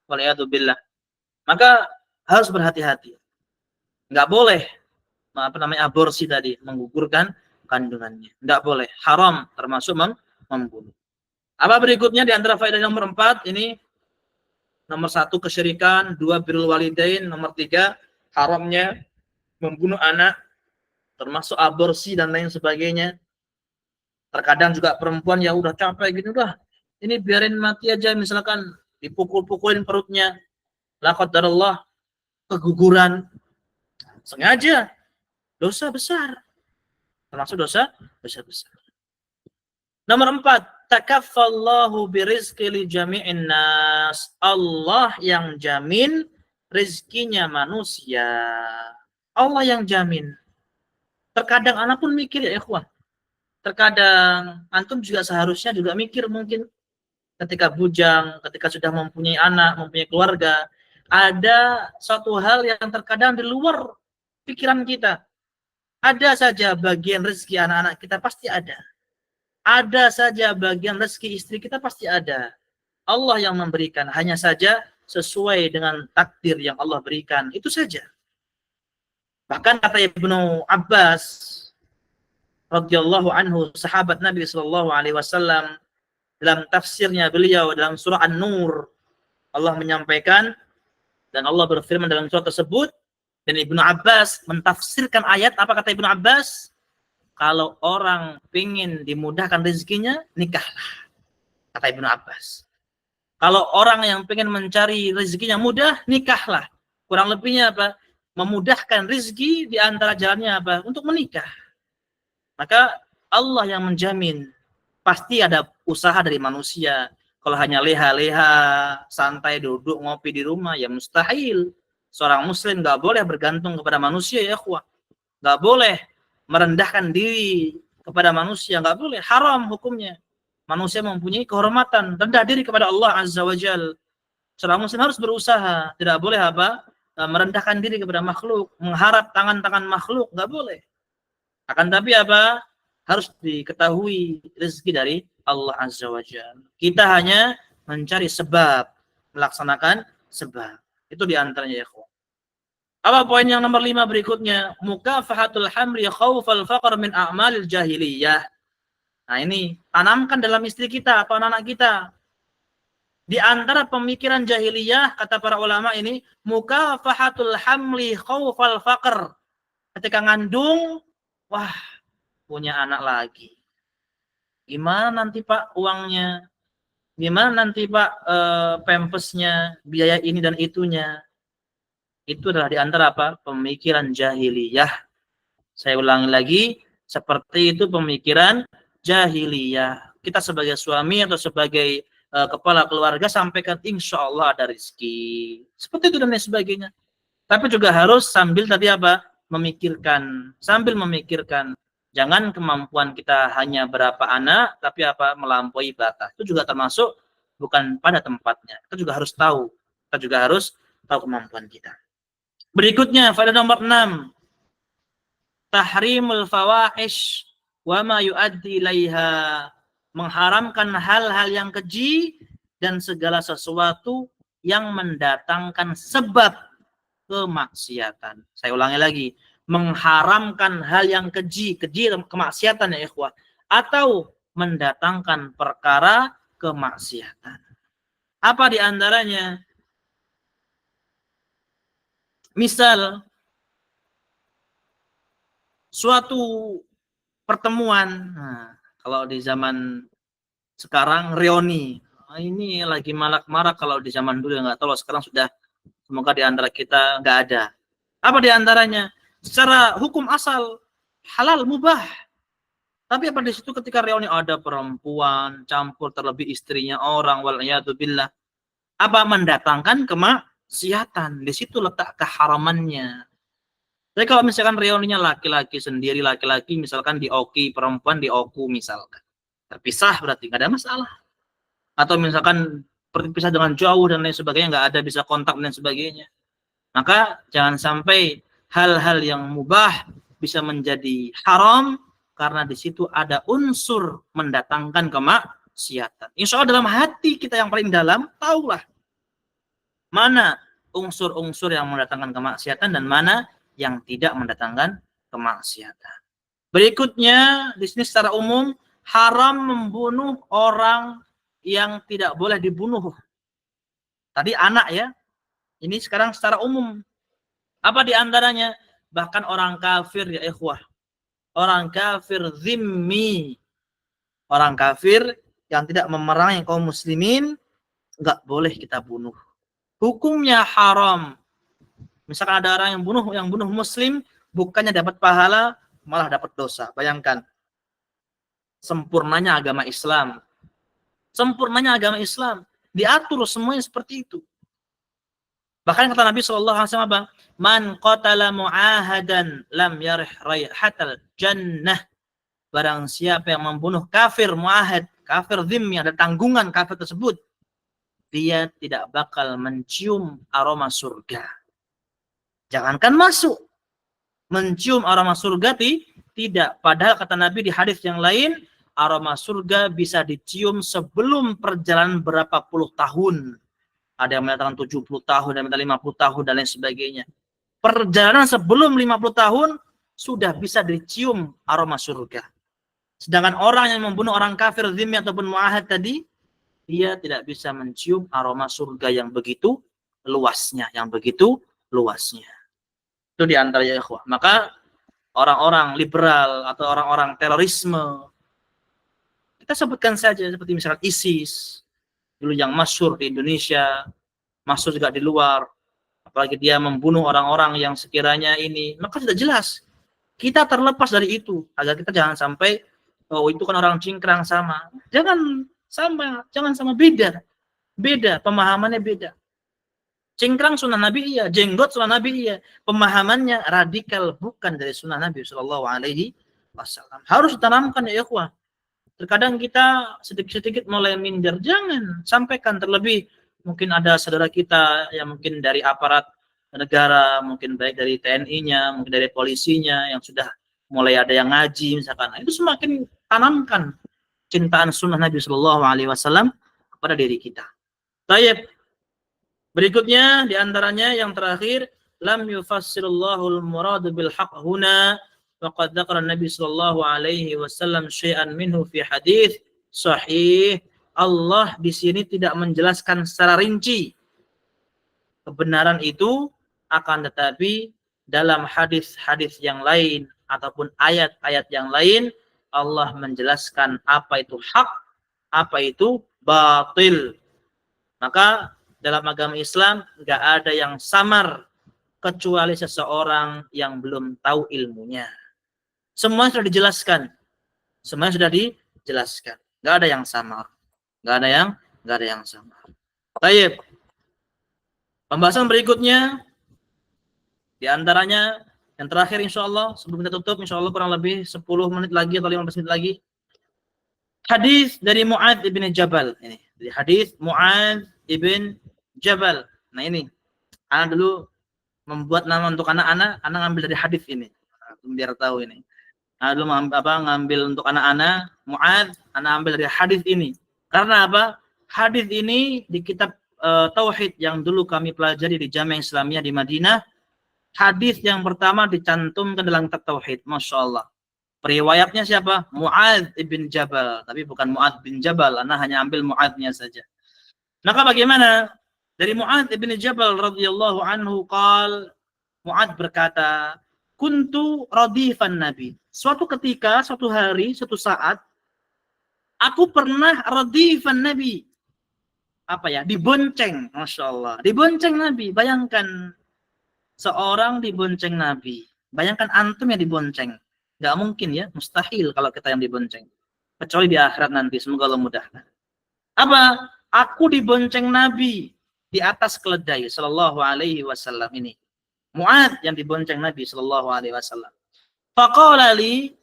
Waliyadzubillah. Maka harus berhati-hati. Nggak boleh aborsi tadi, menggugurkan kandungannya. Nggak boleh. Haram termasuk membunuh. Apa berikutnya di antara faedah nomor 4 ini? Nomor 1 kesyirikan, 2 birrul walidain, nomor 3 haramnya membunuh anak, termasuk aborsi dan lain sebagainya. Terkadang juga perempuan ya udah capek gitu dah. Ini biarin mati aja, misalkan dipukul-pukulin perutnya. La qadarullah, keguguran. Sengaja. Dosa besar. Termasuk dosa besar. Nomor 4, takaffallahu birizqi li jami'in nas. Allah yang jamin rizkinya manusia. Allah yang jamin. Terkadang anak pun mikir ya ikhwah. Terkadang antum juga seharusnya juga mikir mungkin ketika bujang, ketika sudah mempunyai anak, mempunyai keluarga, ada suatu hal yang terkadang di luar pikiran kita. Ada saja bagian rezeki anak-anak kita pasti ada. Ada saja bagian rezeki istri kita pasti ada. Allah yang memberikan, hanya saja sesuai dengan takdir yang Allah berikan. Itu saja. Bahkan kata Ibnu Abbas radhiyallahu anhu, sahabat Nabi sallallahu alaihi wasallam, dalam tafsirnya beliau dalam surah An-Nur, Allah menyampaikan dan Allah berfirman dalam surah tersebut, dan Ibnu Abbas mentafsirkan ayat. Apa kata Ibnu Abbas? Kalau orang ingin dimudahkan rezekinya, nikahlah. Kata Ibnu Abbas. Kalau orang yang ingin mencari rezekinya mudah, nikahlah. Kurang lebihnya apa? Memudahkan rezeki di antara jalannya apa? Untuk menikah. Maka Allah yang menjamin. Pasti ada usaha dari manusia. Kalau hanya leha-leha, santai duduk ngopi di rumah, ya mustahil. Seorang muslim nggak boleh bergantung kepada manusia ya ikhwah. Nggak boleh merendahkan diri kepada manusia, nggak boleh, haram hukumnya. Manusia mempunyai kehormatan, rendah diri kepada Allah Azza wa Jal. Seorang muslim harus berusaha, tidak boleh apa? Merendahkan diri kepada makhluk, mengharap tangan-tangan makhluk, nggak boleh. Akan tapi apa? Harus diketahui rezeki dari Allah Azza wa Jalla. Kita hanya mencari sebab, melaksanakan sebab. Itu diantaranya ya kawan. Apa poin yang nomor 5 berikutnya? Mukafahatul hamli khawfal faqr min a'malil jahiliyah. Nah ini, tanamkan dalam istri kita atau anak-anak kita. Di antara pemikiran jahiliyah, kata para ulama ini, mukafahatul hamli khawfal faqr. Ketika ngandung, wah, punya anak lagi. Gimana nanti Pak uangnya? Gimana nanti Pak pampasnya, biaya ini dan itunya? Itu adalah di antara apa? Pemikiran jahiliyah. Saya ulangi lagi, seperti itu pemikiran jahiliyah. Kita sebagai suami atau sebagai kepala keluarga sampaikan insya Allah ada rezeki. Seperti itu dan lain sebagainya. Tapi juga harus sambil tadi apa? Sambil memikirkan. Jangan kemampuan kita hanya berapa anak, tapi apa? Melampaui batas. Itu juga termasuk bukan pada tempatnya. Kita juga harus tahu. Kita juga harus tahu kemampuan kita. Berikutnya, faedah nomor 6. Tahrimul fawahish wa ma yuaddi ilaiha. Mengharamkan hal-hal yang keji dan segala sesuatu yang mendatangkan sebab kemaksiatan. Saya ulangi lagi. Mengharamkan hal yang keji kemaksiatan ya ikhwah. Atau mendatangkan perkara kemaksiatan. Apa di antaranya? Misal, suatu pertemuan, nah, kalau di zaman sekarang reuni, ini lagi marak-marak, kalau di zaman dulu nggak tahu, sekarang sudah, semoga di antara kita nggak ada. Apa di antaranya? Secara hukum asal, halal, mubah. Tapi apa di situ ketika reuni ada perempuan, campur terlebih istrinya orang, wal'iyadzubillah. Apa? Mendatangkan kemaksiatan. Di situ letak keharamannya. Jadi kalau misalkan reuninya laki-laki sendiri, laki-laki misalkan dioki, perempuan dioku misalkan. Terpisah berarti nggak ada masalah. Atau misalkan terpisah dengan jauh dan lain sebagainya, nggak ada bisa kontak dan sebagainya. Maka jangan sampai hal-hal yang mubah bisa menjadi haram karena di situ ada unsur mendatangkan kemaksiatan. Insya Allah dalam hati kita yang paling dalam, tahulah mana unsur-unsur yang mendatangkan kemaksiatan dan mana yang tidak mendatangkan kemaksiatan. Berikutnya, di sini secara umum haram membunuh orang yang tidak boleh dibunuh. Tadi anak ya. Ini sekarang secara umum. Apa di antaranya? Bahkan orang kafir ya ikhwah. Orang kafir zimmi. Orang kafir yang tidak memerangi kaum muslimin, nggak boleh kita bunuh. Hukumnya haram. Misalkan ada orang yang bunuh muslim, bukannya dapat pahala, malah dapat dosa. Bayangkan. Sempurnanya agama Islam. Sempurnanya agama Islam. Diatur semuanya seperti itu. Bahkan kata Nabi SAW, man qatala mu'ahadan lam yarih raihatal jannah. Barang siapa yang membunuh kafir mu'ahad, kafir dhimmi, ada tanggungan kafir tersebut, dia tidak bakal mencium aroma surga. Jangankan masuk, mencium aroma surga tidak. Padahal kata Nabi di hadis yang lain, aroma surga bisa dicium sebelum perjalanan berapa puluh tahun. Ada yang mengatakan 70 tahun, ada yang mengatakan 50 tahun, dan lain sebagainya. Perjalanan sebelum 50 tahun, sudah bisa dicium aroma surga. Sedangkan orang yang membunuh orang kafir, zimmi ataupun mu'ahad tadi, dia tidak bisa mencium aroma surga yang begitu luasnya. Itu diantaranya ikhwah. Maka orang-orang liberal atau orang-orang terorisme, kita sebutkan saja seperti misalkan ISIS, dulu yang masyhur di Indonesia, masyhur juga di luar, apalagi dia membunuh orang-orang yang sekiranya ini, maka sudah jelas kita terlepas dari itu, agar kita jangan sampai oh itu kan orang cingkrang sama. Jangan sama, beda pemahamannya beda. Cingkrang sunnah Nabi iya, jenggot sunnah Nabi iya, pemahamannya radikal bukan dari sunnah Nabi Shallallahu Alaihi Wasallam. Harus ditanamkan ya ikhwah. Terkadang kita sedikit-sedikit mulai minder. Jangan sampaikan, terlebih mungkin ada saudara kita yang mungkin dari aparat negara, mungkin baik dari TNI-nya, mungkin dari polisinya yang sudah mulai ada yang ngaji misalkan. Nah, itu semakin tanamkan cintaan sunnah Nabi Shallallahu Alaihi Wasallam kepada diri kita. Baik. Berikutnya diantaranya yang terakhir, lam yufassirullahu al-murad bil haqq huna faqad dzakara Nabi sallallahu alaihi wasallam syai'an minhu fi hadis sahih. Allah di sini tidak menjelaskan secara rinci kebenaran itu, akan tetapi dalam hadis-hadis yang lain ataupun ayat-ayat yang lain Allah menjelaskan apa itu hak, apa itu batil. Maka dalam agama Islam nggak ada yang samar kecuali seseorang yang belum tahu ilmunya. Semua sudah dijelaskan. Semua sudah dijelaskan. Nggak ada yang samar. Nggak ada yang samar. Baik. Pembahasan berikutnya diantaranya yang terakhir insyaallah sebelum kita tutup insyaallah kurang lebih 10 menit lagi atau 15 menit lagi. Hadis dari Mu'adz ibn Jabal ini. Dari hadis Mu'adz ibn Jabal. Nah ini, anak dulu membuat nama untuk anak-anak, anak ngambil dari hadis ini. Biar tahu ini. Anak dulu ngambil untuk anak-anak, Mu'adz, anak ambil dari hadis ini. Karena apa? Hadis ini di kitab Tauhid yang dulu kami pelajari di Jami' Islamiyah di Madinah. Hadis yang pertama dicantumkan dalam kitab Tauhid. Masya Allah. Periwayatnya siapa? Mu'adz ibn Jabal. Tapi bukan Mu'adz bin Jabal. Anak hanya ambil Mu'adznya saja. Maka bagaimana? Dari Mu'adz ibn Jabal radhiyallahu anhu qal, Mu'adz berkata, kuntu radifan Nabi. Suatu ketika, suatu hari, suatu saat, aku pernah radifan Nabi. Apa ya? Dibonceng. Masya Allah. Dibonceng Nabi. Bayangkan seorang dibonceng Nabi. Bayangkan antum yang dibonceng. Gak mungkin ya. Mustahil kalau kita yang dibonceng. Kecuali di akhirat nanti. Semoga Allah mudahkan. Apa? Aku dibonceng Nabi di atas keledai sallallahu alaihi wasallam ini. Mu'adz yang dibonceng Nabi sallallahu alaihi wasallam. Faqala li,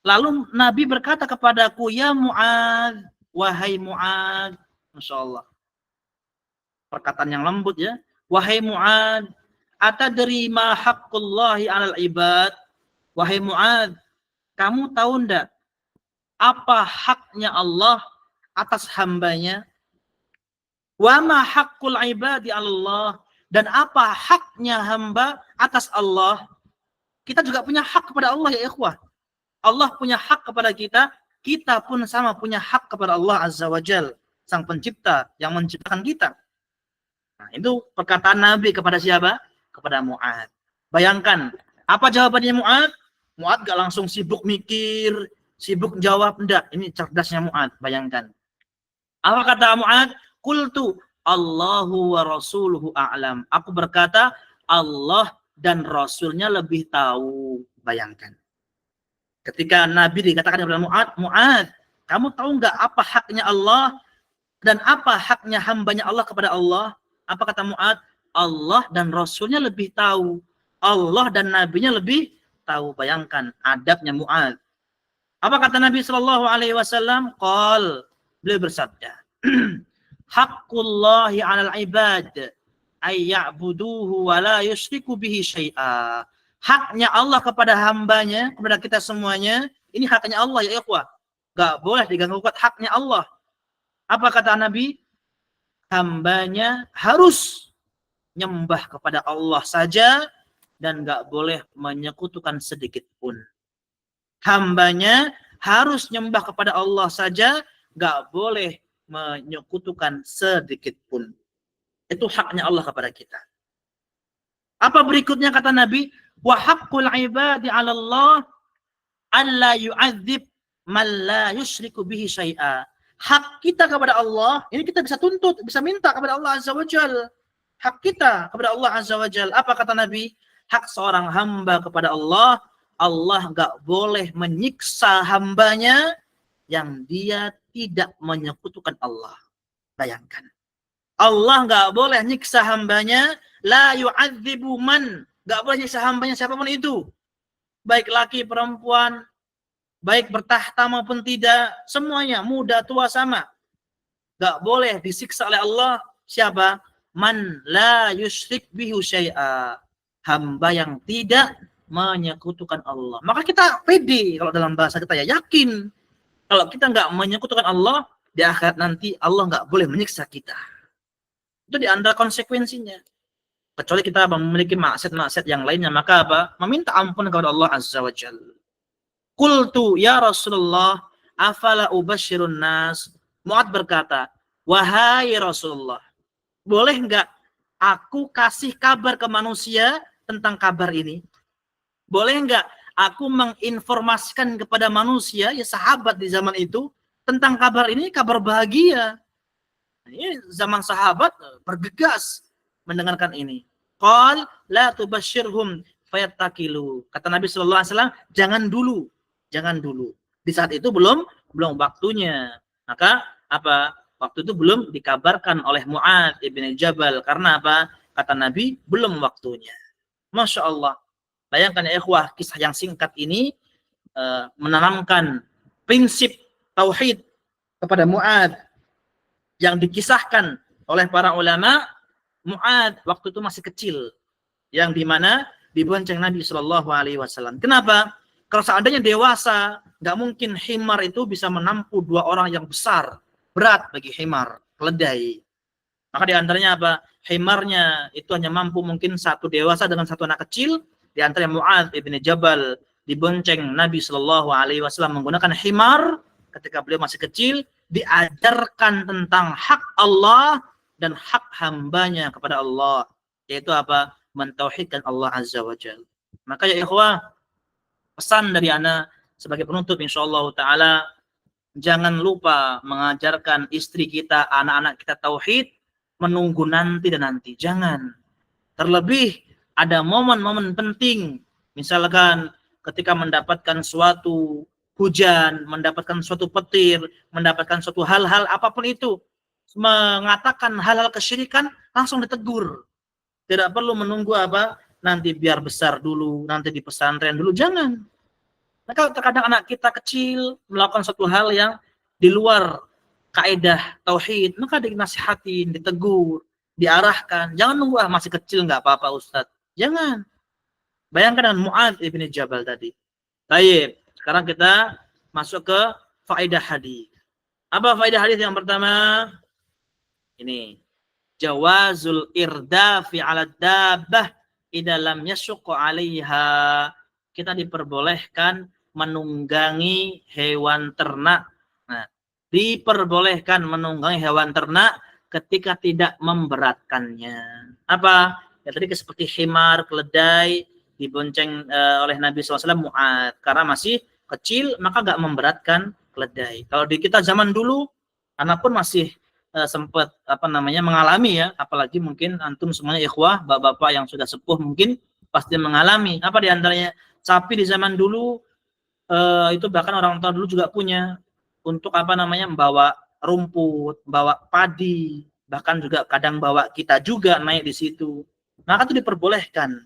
lalu Nabi berkata kepadaku, ya Mu'adz, wahai Mu'adz. Masyaallah. Perkataan yang lembut ya. Wahai Mu'adz, atadri ma haqqullahi 'alal ibad? Wahai Mu'adz, kamu tahu enggak apa haknya Allah atas hambanya? Wa ma haqqul ibadi 'alallah, dan apa haknya hamba atas Allah? Kita juga punya hak kepada Allah ya ikhwah. Allah punya hak kepada kita, kita pun sama punya hak kepada Allah Azza wa Jalla, Sang Pencipta yang menciptakan kita. Nah, itu perkataan Nabi kepada siapa? Kepada Mu'adz. Bayangkan, apa jawabannya Mu'adz? Mu'adz gak langsung sibuk mikir, sibuk jawab, enggak. Ini cerdasnya Mu'adz, bayangkan. Apa kata Mu'adz? Qultu Allahu wa rasuluhu a'lam. Aku berkata, Allah dan Rasulnya lebih tahu. Bayangkan. Ketika Nabi dikatakan kepada Mu'adz, Mu'adz, kamu tahu nggak apa haknya Allah dan apa haknya hambanya Allah kepada Allah? Apa kata Mu'adz? Allah dan Rasulnya lebih tahu. Allah dan Nabinya lebih tahu. Bayangkan adabnya Mu'adz. Apa kata Nabi Shallallahu Alaihi Wasallam? Qal, beliau bersabda, Haqqullahi 'alal ibad ay ya'buduhu wa la yusyriku bihi syai'a. Haknya Allah kepada hambanya, kepada kita semuanya, ini haknya Allah ya ikhwah. Enggak boleh diganggu haknya Allah. Apa kata Nabi? Hambanya harus nyembah kepada Allah saja dan enggak boleh menyekutukan sedikit pun. Hambanya harus nyembah kepada Allah saja, enggak boleh menyekutukan sedikit pun. Itu haknya Allah kepada kita. Apa berikutnya kata Nabi? Wa haqqul ibadi 'ala Allah alla yu'adzib man la yusyriku bihi syai'a. Hak kita kepada Allah, ini kita bisa tuntut, bisa minta kepada Allah Azza wa Jalla. Hak kita kepada Allah Azza wa Jalla. Apa kata Nabi? Hak seorang hamba kepada Allah, Allah enggak boleh menyiksa hambanya yang dia tidak menyekutukan Allah. Bayangkan. Allah enggak boleh nyiksa hambanya, la yu'adzibu man, enggak boleh nyiksa hambanya siapapun itu. Baik laki perempuan, baik bertahta maupun tidak, semuanya muda tua sama. Gak boleh disiksa oleh Allah. Siapa? Man la yusyrik bihi syai'a. Hamba yang tidak menyekutukan Allah. Maka kita pede kalau dalam bahasa kita ya, yakin. Kalau kita nggak menyekutukan Allah, di akhirat nanti Allah nggak boleh menyiksa kita. Itu di antara konsekuensinya. Kecuali kita memiliki maksiat-maksiat yang lainnya, maka apa? Meminta ampun kepada Allah Azza wa Jalla. Qultu ya Rasulullah, afala ubashirun nas. Mu'ad berkata, wahai Rasulullah, boleh nggak aku kasih kabar ke manusia tentang kabar ini? Boleh nggak aku menginformasikan kepada manusia, ya sahabat di zaman itu, tentang kabar ini, kabar bahagia. Ini zaman sahabat bergegas mendengarkan ini. Qal la tubashirhum fayattakilu. Kata Nabi sallallahu alaihi wasallam, jangan dulu. Di saat itu belum waktunya. Maka apa? Waktu itu belum dikabarkan oleh Mu'ad ibn Jabal. Karena apa? Kata Nabi, belum waktunya. Masya Allah. Bayangkan ya ikhwah, kisah yang singkat ini menanamkan prinsip tauhid kepada Mu'ad yang dikisahkan oleh para ulama. Mu'ad waktu itu masih kecil, yang dimana dibonceng Nabi Shallallahu Alaihi Wasallam. Kenapa? Kalau seandainya dewasa, nggak mungkin himar itu bisa menampung 2 orang yang besar, berat bagi himar, keledai. Maka diantaranya apa? Himarnya itu hanya mampu mungkin 1 dewasa dengan 1 anak kecil. Di antaranya Mu'ad ibn Jabal dibonceng Nabi Shallallahu Alaihi Wasallam menggunakan himar ketika beliau masih kecil, diajarkan tentang hak Allah dan hak hambanya kepada Allah, yaitu apa? Mentauhidkan Allah Azza wa Jalla. Maka ya ikhwah, pesan dari ana sebagai penutup insyaallah taala, jangan lupa mengajarkan istri kita, anak-anak kita tauhid, menunggu nanti dan nanti. Jangan. Terlebih ada momen-momen penting, misalkan ketika mendapatkan suatu hujan, mendapatkan suatu petir, mendapatkan suatu hal-hal apapun itu, mengatakan hal-hal kesyirikan, langsung ditegur. Tidak perlu menunggu apa? Nanti biar besar dulu, nanti di pesantren dulu. Jangan. Maka terkadang anak kita kecil melakukan suatu hal yang di luar kaidah tauhid, maka dinasihatin, ditegur, diarahkan. Jangan nunggu masih kecil nggak apa-apa Ustadz. Jangan. Bayangkan dengan Mu'ad ibn Jabal tadi. Baik, sekarang kita masuk ke faedah hadis. Apa faedah hadis yang pertama? Ini. Jawazul irdafi 'ala dabbah idza lam yashqa 'alaiha. Kita diperbolehkan menunggangi hewan ternak. Nah, diperbolehkan menunggangi hewan ternak ketika tidak memberatkannya. Apa? Ya tadi seperti himar, keledai dibonceng oleh Nabi SAW Mu'ad. Karena masih kecil, maka nggak memberatkan keledai. Kalau di kita zaman dulu, anak pun masih sempat mengalami ya, apalagi mungkin antum semuanya ikhwah, bapak-bapak yang sudah sepuh mungkin pasti mengalami. Apa diantaranya? Sapi di zaman dulu itu bahkan orang tua dulu juga punya untuk membawa rumput, bawa padi, bahkan juga kadang bawa kita juga naik di situ. Maka itu diperbolehkan.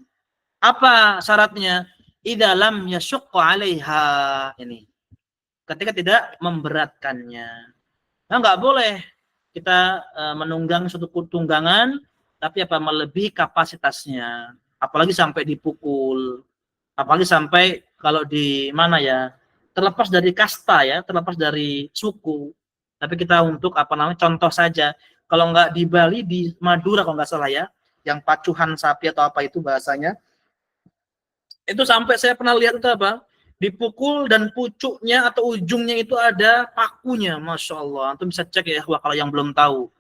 Apa syaratnya? Idza lam yashqa 'alaiha, ini. Ketika tidak memberatkannya. Nah, nggak boleh kita menunggang suatu tunggangan tapi melebihi kapasitasnya. Apalagi sampai dipukul. Apalagi sampai kalau di mana ya, terlepas dari kasta ya, terlepas dari suku. Tapi kita untuk contoh saja. Kalau nggak di Bali, di Madura kalau nggak salah ya, yang pacuhan sapi atau apa itu bahasanya. Itu sampai saya pernah lihat itu dipukul dan pucuknya atau ujungnya itu ada pakunya, Masya Allah. Antum bisa cek ya kalau yang belum tahu.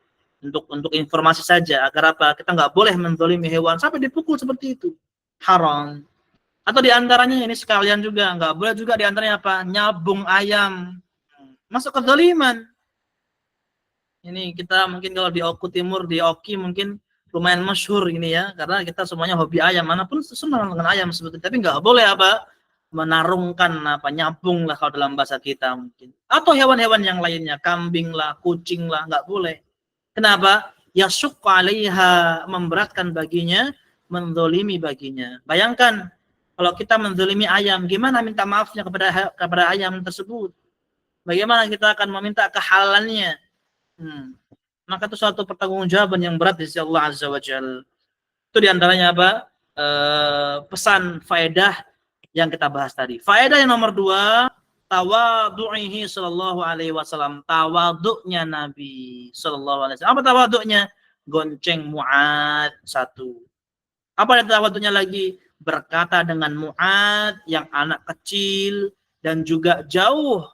Untuk informasi saja, agar kita nggak boleh menzalimi hewan sampai dipukul seperti itu. Haram. Atau diantaranya ini sekalian juga, nggak boleh juga diantaranya nyabung ayam. Masuk kezaliman. Ini kita mungkin kalau di Oku Timur, di Oki mungkin lumayan masyhur ini ya, karena kita semuanya hobi ayam, manapun senang dengan ayam sebetulnya, tapi nggak boleh menarungkan nyambung lah kalau dalam bahasa kita mungkin. Atau hewan-hewan yang lainnya, kambing lah, kucing lah, nggak boleh. Kenapa? Yashqa 'alaiha, memberatkan baginya, menzalimi baginya. Bayangkan Kalau kita menzalimi ayam, gimana minta maafnya kepada ayam tersebut? Bagaimana kita akan meminta kehalalannya? Maka itu suatu pertanggungjawaban yang berat di sisi Allah Azza wa Jalla. Itu diantaranya apa? Pesan faedah yang kita bahas tadi. Faedah yang nomor 2, tawadhu'ihi sallallahu alaihi wasallam. Tawadhu'nya Nabi sallallahu alaihi wasallam. Apa tawadhu'nya? Gonceng Mu'ad 1. Apa tawadhu'nya lagi? Berkata dengan Mu'ad yang anak kecil dan juga jauh,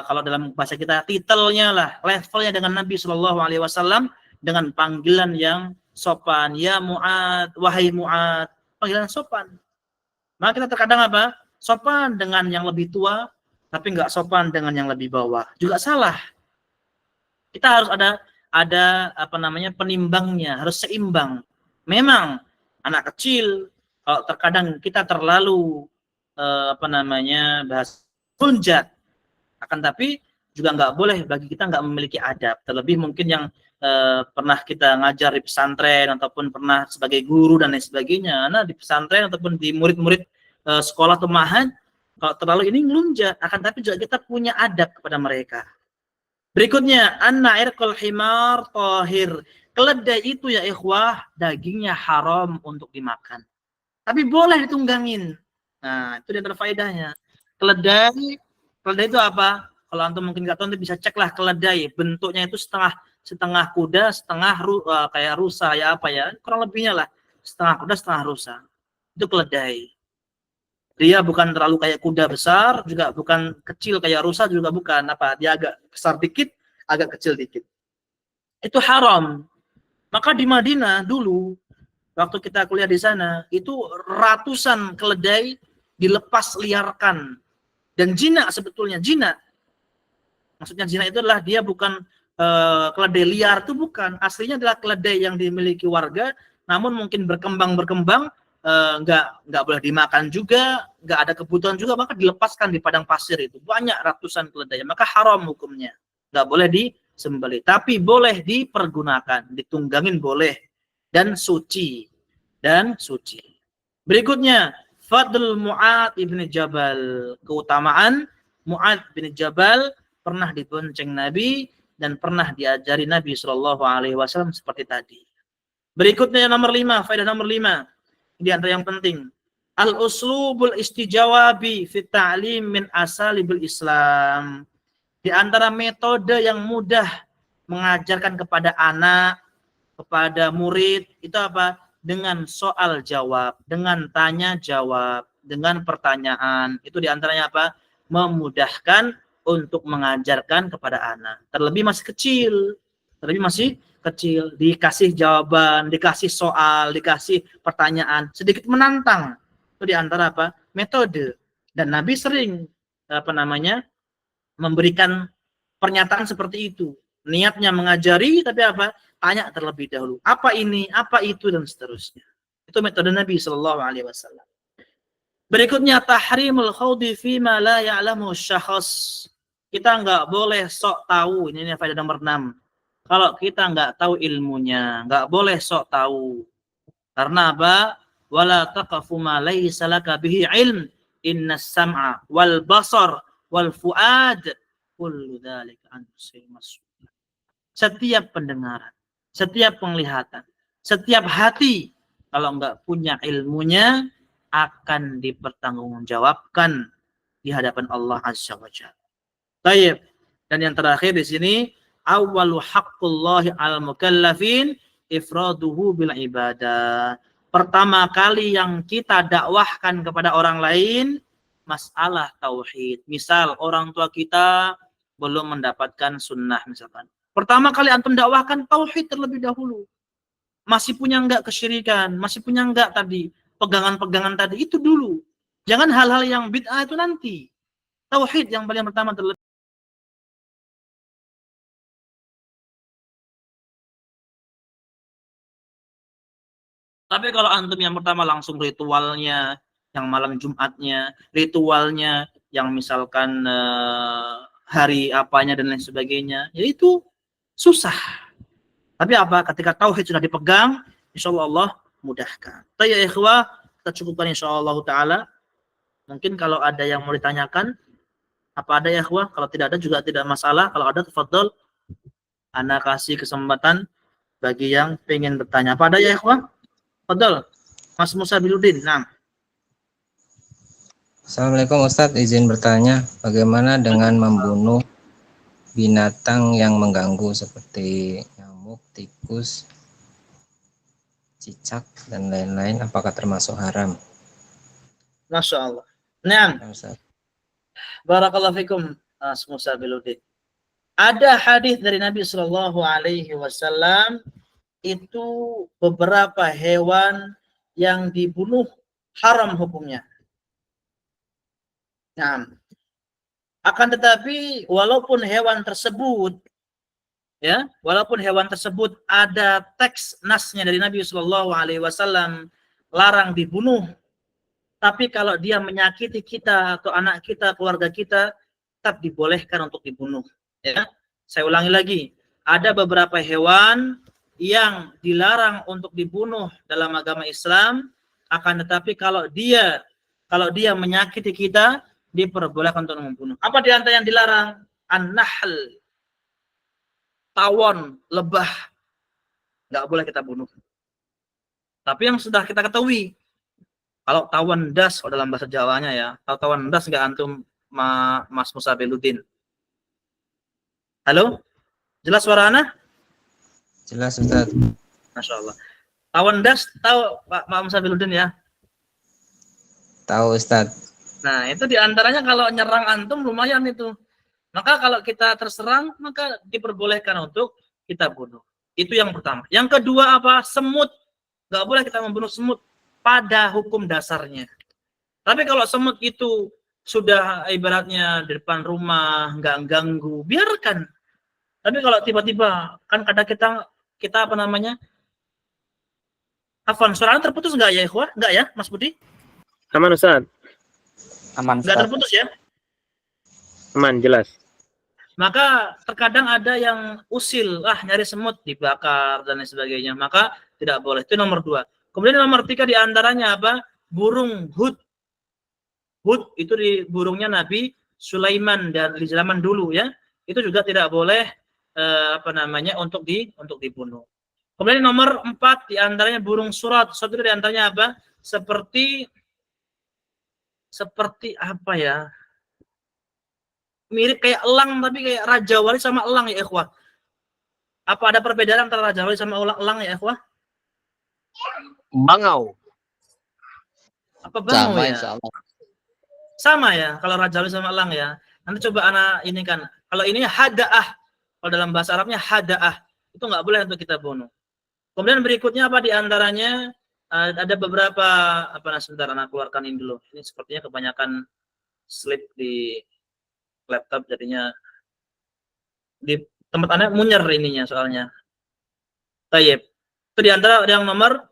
kalau dalam bahasa kita titelnya lah, levelnya dengan Nabi sallallahu alaihi wasallam, dengan panggilan yang sopan. Ya Mu'ad, wahai Mu'ad, panggilan sopan. Maka kita terkadang apa? Sopan dengan yang lebih tua, tapi nggak sopan dengan yang lebih bawah. Juga salah. Kita harus ada apa namanya, penimbangnya, harus seimbang. Memang anak kecil, kalau terkadang kita terlalu apa namanya, bahas hunjat, akan tapi juga nggak boleh bagi kita nggak memiliki adab. Terlebih mungkin yang pernah kita ngajar di pesantren ataupun pernah sebagai guru dan lain sebagainya. Nah, di pesantren ataupun di murid-murid sekolah atau ma'had, kalau terlalu ini ngelunjak, akan tapi juga kita punya adab kepada mereka. Berikutnya, anna irqal himar tahir. Keledai itu ya ikhwah, dagingnya haram untuk dimakan. Tapi boleh ditunggangin. Nah, itu dia faedahnya. Keledai itu apa? Kalau antum mungkin nggak tahu, nanti bisa ceklah keledai. Bentuknya itu setengah kuda, setengah kayak rusa ya, apa ya, kurang lebihnya lah. Setengah kuda, setengah rusa. Itu keledai. Dia bukan terlalu kayak kuda besar, juga bukan kecil kayak rusa, juga bukan apa. Dia agak besar dikit, agak kecil dikit. Itu haram. Maka di Madinah dulu, waktu kita kuliah di sana, itu ratusan keledai dilepas liarkan. Dan jinak sebetulnya, jinak. Maksudnya jinak itu adalah dia bukan keledai liar, itu bukan. Aslinya adalah keledai yang dimiliki warga, namun mungkin berkembang, nggak boleh dimakan juga, nggak ada kebutuhan juga, maka dilepaskan di padang pasir itu. Banyak ratusan keledai, maka haram hukumnya. Nggak boleh disembelih. Tapi boleh dipergunakan, ditunggangin boleh. Dan suci. Berikutnya, Fadl Mu'ad ibn Jabal. Keutamaan Mu'ad bin Jabal pernah dibonceng Nabi dan pernah diajari Nabi SAW seperti tadi. Berikutnya nomor 5, faedah nomor 5. Di antara yang penting, al-uslubul istijawabi fi ta'lim min asalibil Islam. Di antara metode yang mudah mengajarkan kepada anak, kepada murid, itu apa? Dengan soal jawab, dengan tanya jawab, dengan pertanyaan. Itu di antaranya apa? Memudahkan untuk mengajarkan kepada anak. Terlebih masih kecil, dikasih jawaban, dikasih soal, dikasih pertanyaan, sedikit menantang. Itu di antara apa? Metode. Dan Nabi sering memberikan pernyataan seperti itu. Niatnya mengajari, tapi apa? Tanya terlebih dahulu. Apa ini, apa itu, dan seterusnya. Itu metode Nabi SAW. Berikutnya, tahrimul khawdi fima la ya'lamu syakhs. Kita nggak boleh sok tahu. Ini faedah nomor 6. Kalau kita nggak tahu ilmunya, nggak boleh sok tahu. Karena apa? Wala taqafu ma laysa laka bihi ilm. Innas sam'a wal basar wal fuad kullu dzalika an mas'ul. Setiap pendengaran, setiap penglihatan, setiap hati, kalau nggak punya ilmunya, akan dipertanggungjawabkan di hadapan Allah Azza wa Jalla. Baik. Dan yang terakhir di sini, awwalu haqqullahi al-mukallafin ifraduhu bil ibadah. Pertama kali yang kita dakwahkan kepada orang lain, masalah tauhid. Misal orang tua kita belum mendapatkan sunnah misalkan. Pertama kali antum dakwahkan tauhid terlebih dahulu. Masih punya enggak kesyirikan, masih punya enggak tadi pegangan-pegangan tadi, itu dulu. Jangan hal-hal yang bid'ah itu nanti. Tauhid yang paling pertama terlebih. Tapi kalau antum yang pertama langsung ritualnya, yang malam Jumatnya, ritualnya, yang misalkan hari apanya dan lain sebagainya, ya itu susah. Tapi apa? Ketika tauhid sudah dipegang, insya Allah mudahkan. Ya ikhwah, kita cukupkan insyaallah taala. Mungkin kalau ada yang mau ditanyakan, apa ada ya ikhwah? Kalau tidak ada juga tidak masalah. Kalau ada tafadhol, ana kasih kesempatan bagi yang ingin bertanya. Apa ada ya ikhwah? Tafadhol. Mas Musa Biludin. Nah. Assalamualaikum Ustadz, izin bertanya, bagaimana dengan membunuh binatang yang mengganggu seperti nyamuk, tikus, cicak, dan lain-lain, apakah termasuk haram? Masya Allah. Nah, Ustadz. barakallahu fikum, Mas Musa Biludin. Ada hadis dari Nabi Shallallahu Alaihi Wasallam itu beberapa hewan yang dibunuh haram hukumnya. Nah, akan tetapi walaupun hewan tersebut ada teks nasnya dari Nabi Shallallahu Alaihi Wasallam larang dibunuh, tapi kalau dia menyakiti kita atau anak kita, keluarga kita, tetap dibolehkan untuk dibunuh. Ya, saya ulangi lagi, ada beberapa hewan yang dilarang untuk dibunuh dalam agama Islam, akan tetapi kalau dia menyakiti kita, diperbolehkan untuk membunuh. Apa di antara yang dilarang? An-nahl, tawon, lebah, nggak boleh kita bunuh. Tapi yang sudah kita ketahui, kalau tawon das, kalau dalam bahasa Jawanya ya, kalau tawon das nggak antum, Mas Musa Biludin? Halo, jelas suara ana? Jelas Ustadz. Masya Allah. Tawon das tahu Pak Musa Biludin ya? Tahu Ustadz. Nah, itu diantaranya kalau nyerang antum lumayan itu. Maka kalau kita terserang, maka diperbolehkan untuk kita bunuh. Itu yang pertama. Yang kedua apa? Semut. Nggak boleh kita membunuh semut pada hukum dasarnya. Tapi kalau semut itu sudah ibaratnya di depan rumah, nggak ganggu, biarkan. Tapi kalau tiba-tiba, kan kadang kita apa namanya? Afwan, suaranya terputus nggak ya, ikhwah? Nggak ya, Mas Budi? Aman Ustaz. Aman Nggak Ustadz. terputus ya? Aman, jelas. Maka terkadang ada yang usil, nyari semut dibakar dan lain sebagainya. Maka tidak boleh. Itu nomor 2. Kemudian nomor 3 diantaranya apa? Burung hud. Hud itu di burungnya Nabi Sulaiman dan di zaman dulu ya. Itu juga tidak boleh untuk dibunuh. Kemudian nomor 4 diantaranya burung surat. Surat itu diantaranya apa? Seperti apa ya? Mirip kayak elang, tapi kayak Raja Wali sama elang ya ikhwah. Apa ada perbedaan antara Raja Wali sama elang ya ikhwah? Bangau. Apa bangau Sama ya? insyaallah. Sama ya, kalau Raja Wali sama elang ya. Nanti coba anak ini kan. Kalau ini hada'ah. Kalau dalam bahasa Arabnya hada'ah. Itu nggak boleh untuk kita bunuh. Kemudian berikutnya apa diantaranya? Ada beberapa, sebentar anak keluarkan ini dulu. Ini sepertinya kebanyakan slip di laptop, jadinya di tempat anak munyer ininya soalnya. Tayyib. Itu diantara yang nomor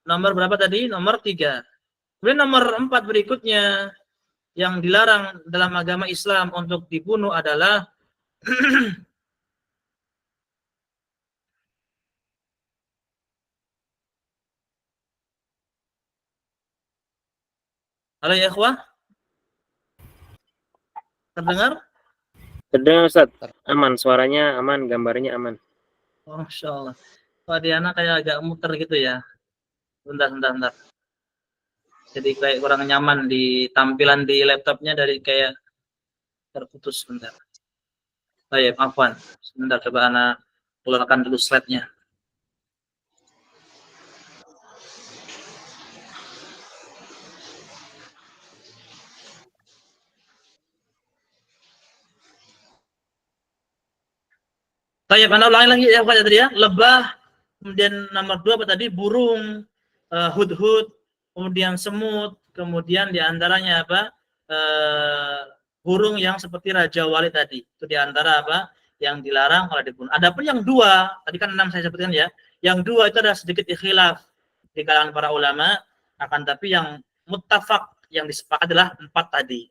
berapa tadi? Nomor 3. Kemudian nomor 4 berikutnya yang dilarang dalam agama Islam untuk dibunuh adalah halo ya ikhwah? Terdengar? Terdengar Ustaz. Aman, suaranya aman, gambarnya aman. Oh, Masya Allah. Pak Diana kayak agak muter gitu ya. Bentar. Jadi kayak kurang nyaman di tampilan di laptopnya, dari kayak terputus sebentar. Baik, afwan. Sebentar coba anak keluarkan dulu slide-nya. Baik, Anda ulangi lagi ya Pak tadi ya. Lebah, kemudian nomor 2 apa tadi? Burung, hud-hud, kemudian semut, kemudian diantaranya apa? Burung yang seperti Raja Wali tadi. Itu diantara apa? Yang dilarang kalau dibunuh. Adapun yang 2, tadi kan 6 saya sebutkan ya. Yang 2 itu ada sedikit ikhtilaf di kalangan para ulama, akan tapi yang muttafaq, yang disepakati adalah 4 tadi.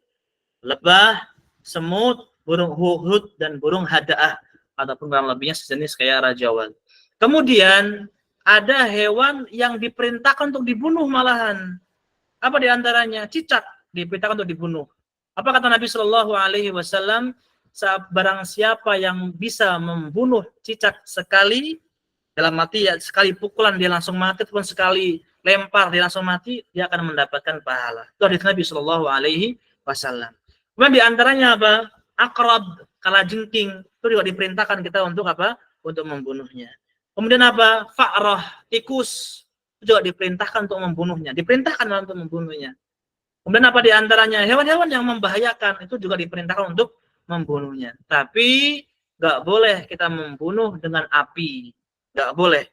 Lebah, semut, burung hud, dan burung hada'ah. Ataupun kurang lebihnya sejenis kayak Raja Wali. Kemudian ada hewan yang diperintahkan untuk dibunuh malahan. Apa di antaranya? Cicak diperintahkan untuk dibunuh. Apa kata Nabi Shallallahu Alaihi Wasallam? Barang siapa yang bisa membunuh cicak sekali, dalam mati ya sekali pukulan dia langsung mati, ataupun sekali lempar dia langsung mati, dia akan mendapatkan pahala. Itu hadis Nabi Shallallahu Alaihi Wasallam. Kemudian di antaranya apa? Akrab, kalajengking, itu juga diperintahkan kita untuk apa? Untuk membunuhnya. Kemudian apa? Fa'rah, tikus, itu juga diperintahkan untuk membunuhnya. Diperintahkan untuk membunuhnya. Kemudian apa di antaranya? Hewan-hewan yang membahayakan, itu juga diperintahkan untuk membunuhnya. Tapi nggak boleh kita membunuh dengan api. Nggak boleh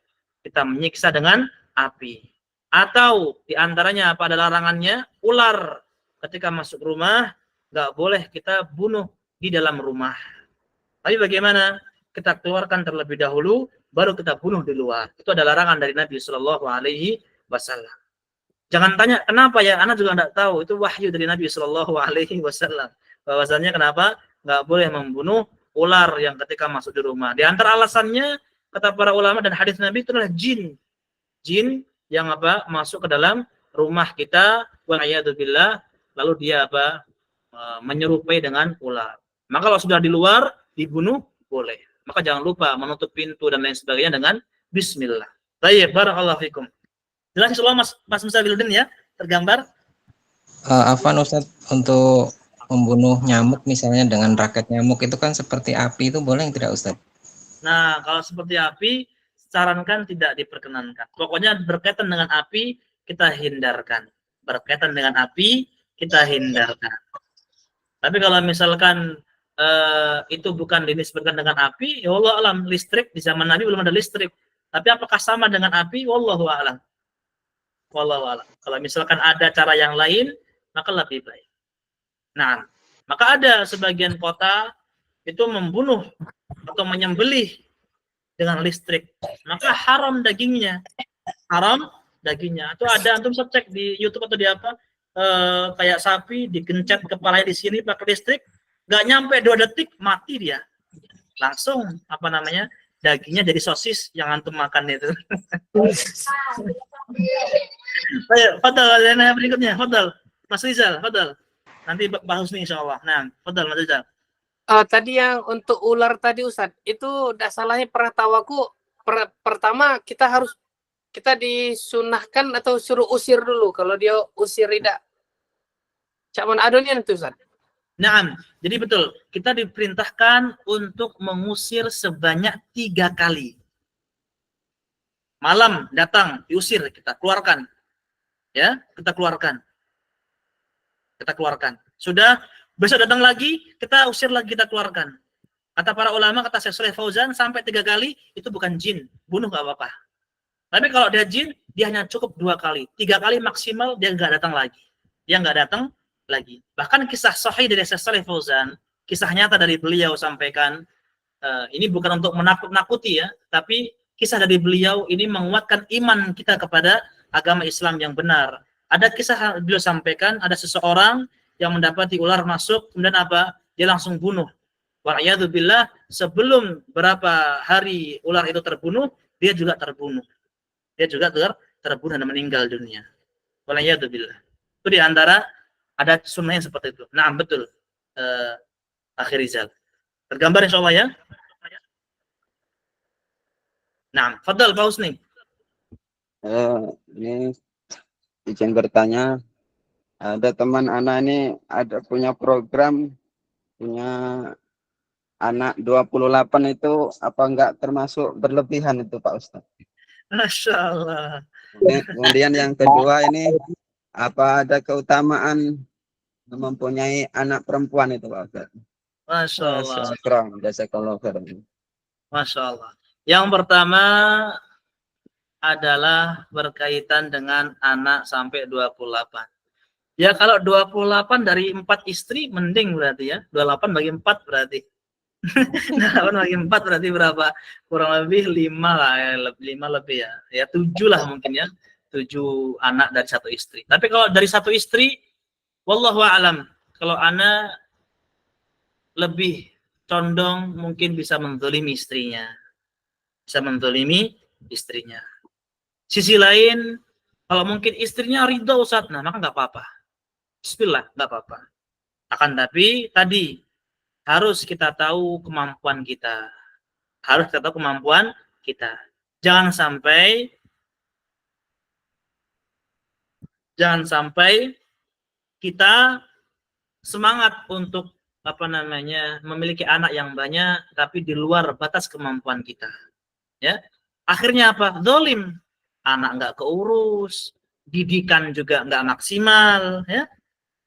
kita menyiksa dengan api. Atau di antaranya apa ada larangannya? Ular ketika masuk rumah nggak boleh kita bunuh di dalam rumah. Tapi bagaimana? Kita keluarkan terlebih dahulu, baru kita bunuh di luar. Itu ada larangan dari Nabi Shallallahu Alaihi Wasallam. Jangan tanya kenapa ya, anak juga nggak tahu. Itu wahyu dari Nabi Shallallahu Alaihi Wasallam. Bahwasannya kenapa nggak boleh membunuh ular yang ketika masuk di rumah. Di antara alasannya kata para ulama dan hadis Nabi itu adalah jin. Jin yang apa masuk ke dalam rumah kita, wa'iyadzubillah, lalu dia apa menyerupai dengan ular. Maka kalau sudah di luar dibunuh boleh. Maka jangan lupa menutup pintu dan lain sebagainya dengan bismillah. Baik, barakallahu fikum. Jelas insyaallah Mas Musawiluddin ya, tergambar? Afwan Ustaz, untuk membunuh nyamuk misalnya dengan raket nyamuk itu kan seperti api, itu boleh tidak Ustaz? Nah, kalau seperti api, sarankan tidak diperkenankan. Pokoknya berkaitan dengan api, kita hindarkan. Berkaitan dengan api, kita hindarkan. Tapi kalau misalkan itu bukan dinisbatkan dengan api, ya Allah alam, listrik di zaman Nabi belum ada listrik. Tapi apakah sama dengan api? Wallahu a'lam. Wallahu a'lam. Kalau misalkan ada cara yang lain, maka lebih baik. Nah, maka ada sebagian kota itu membunuh atau menyembelih dengan listrik, maka haram dagingnya. Haram dagingnya. Itu ada, antum bisa cek di YouTube atau di apa, kayak sapi digencet kepalanya di sini pakai listrik, nggak nyampe 2 detik mati dia. Langsung apa namanya? Dagingnya jadi sosis yang antum makan itu. Ayo, fadal, yang berikutnya, fadal. Mas Rizal, fadal. Nanti bahas nih insyaallah. Nah, fadal Mas Rizal. Tadi yang untuk ular tadi Ustadz, itu salahnya pernah tahu aku, pertama kita disunahkan atau suruh usir dulu. Kalau dia usir tidak, Cakman adonian itu Ustadz. Nah, jadi betul, kita diperintahkan untuk mengusir sebanyak 3 kali. Malam datang, diusir, kita keluarkan. Ya, kita keluarkan. Kita keluarkan. Sudah, besok datang lagi, kita usir lagi, kita keluarkan. Kata para ulama, kata Syekh Shalih Fauzan, sampai 3 kali, itu bukan jin. Bunuh gak apa-apa. Tapi kalau dia jin, dia hanya cukup 2 kali. 3 kali maksimal, dia nggak datang lagi. Dia nggak datang lagi. Bahkan kisah sahih dari Syekh Shalih Fauzan, kisah nyata dari beliau sampaikan, ini bukan untuk menakut-nakuti ya, tapi kisah dari beliau ini menguatkan iman kita kepada agama Islam yang benar. Ada kisah beliau sampaikan, ada seseorang yang mendapati ular masuk, kemudian apa? Dia langsung bunuh. Wa'iyadzubillah, sebelum berapa hari ular itu terbunuh, dia juga terbunuh. Dia juga terbunuh dan meninggal dunia. Wa'iyadzubillah. Itu di antara ada sunnah yang seperti itu. Nah, betul. Akhir Rizal. Tergambar insyaallah ya. Nah, fadal Pak Husni. Ini izin bertanya, ada teman anak ini ada punya program, punya anak 28 itu apa enggak termasuk berlebihan itu Pak Ustadz? Masya Allah. Kemudian yang kedua ini, apa ada keutamaan mempunyai anak perempuan itu Pak Ustadz? Masya Allah. Jazakallahu khairan. Masya Allah. Yang pertama adalah berkaitan dengan anak sampai 28. Ya kalau 28 dari 4 istri mending berarti ya. 28 bagi 4 berarti. 28 bagi 4 berarti berapa? Kurang lebih 5 lah ya, 5 lebih ya. Ya 7 lah mungkin ya. 7 anak dari 1 istri. Tapi kalau dari 1 istri, wallahu a'lam, kalau anak lebih condong mungkin bisa menzalimi istrinya. Bisa menzalimi istrinya. Sisi lain, Kalau mungkin istrinya ridho Ustaz, nah maka nggak apa-apa. Bismillah, nggak apa-apa. Akan tapi tadi harus kita tahu kemampuan kita. Harus kita tahu kemampuan kita. Jangan sampai kita semangat untuk memiliki anak yang banyak tapi di luar batas kemampuan kita. Ya. Akhirnya apa? Zalim. Anak nggak keurus, didikan juga nggak maksimal, ya.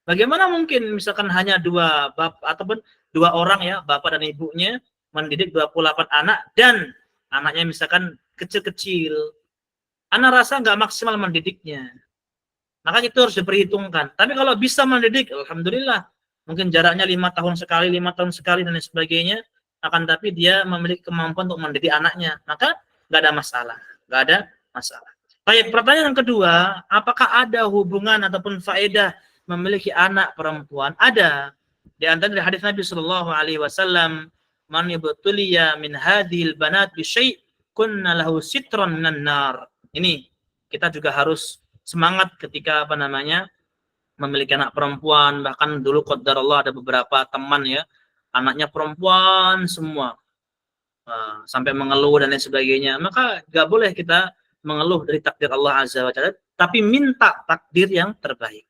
Bagaimana mungkin misalkan hanya dua bapak ataupun dua orang ya, bapak dan ibunya mendidik 28 anak dan anaknya misalkan kecil-kecil. Anak rasa nggak maksimal mendidiknya. Maka itu harus diperhitungkan. Tapi kalau bisa mendidik, alhamdulillah. Mungkin jaraknya 5 tahun sekali, 5 tahun sekali dan lain sebagainya. Akan tapi dia memiliki kemampuan untuk mendidik anaknya. Maka nggak ada masalah. Nggak ada masalah. Baik, pertanyaan yang kedua, apakah ada hubungan ataupun faedah memiliki anak perempuan? Ada. Di antara dari hadis Nabi Shallallahu Alaihi Wasallam, "Man yubtuliya min hadhil banat bi syai' kunna lahu sitron minan nar." Ini kita juga harus semangat ketika memiliki anak perempuan. Bahkan dulu qadarullah ada beberapa teman ya, anaknya perempuan semua. Sampai mengeluh dan lain sebagainya. Maka nggak boleh kita mengeluh dari takdir Allah Azza wa Jalla, tapi minta takdir yang terbaik.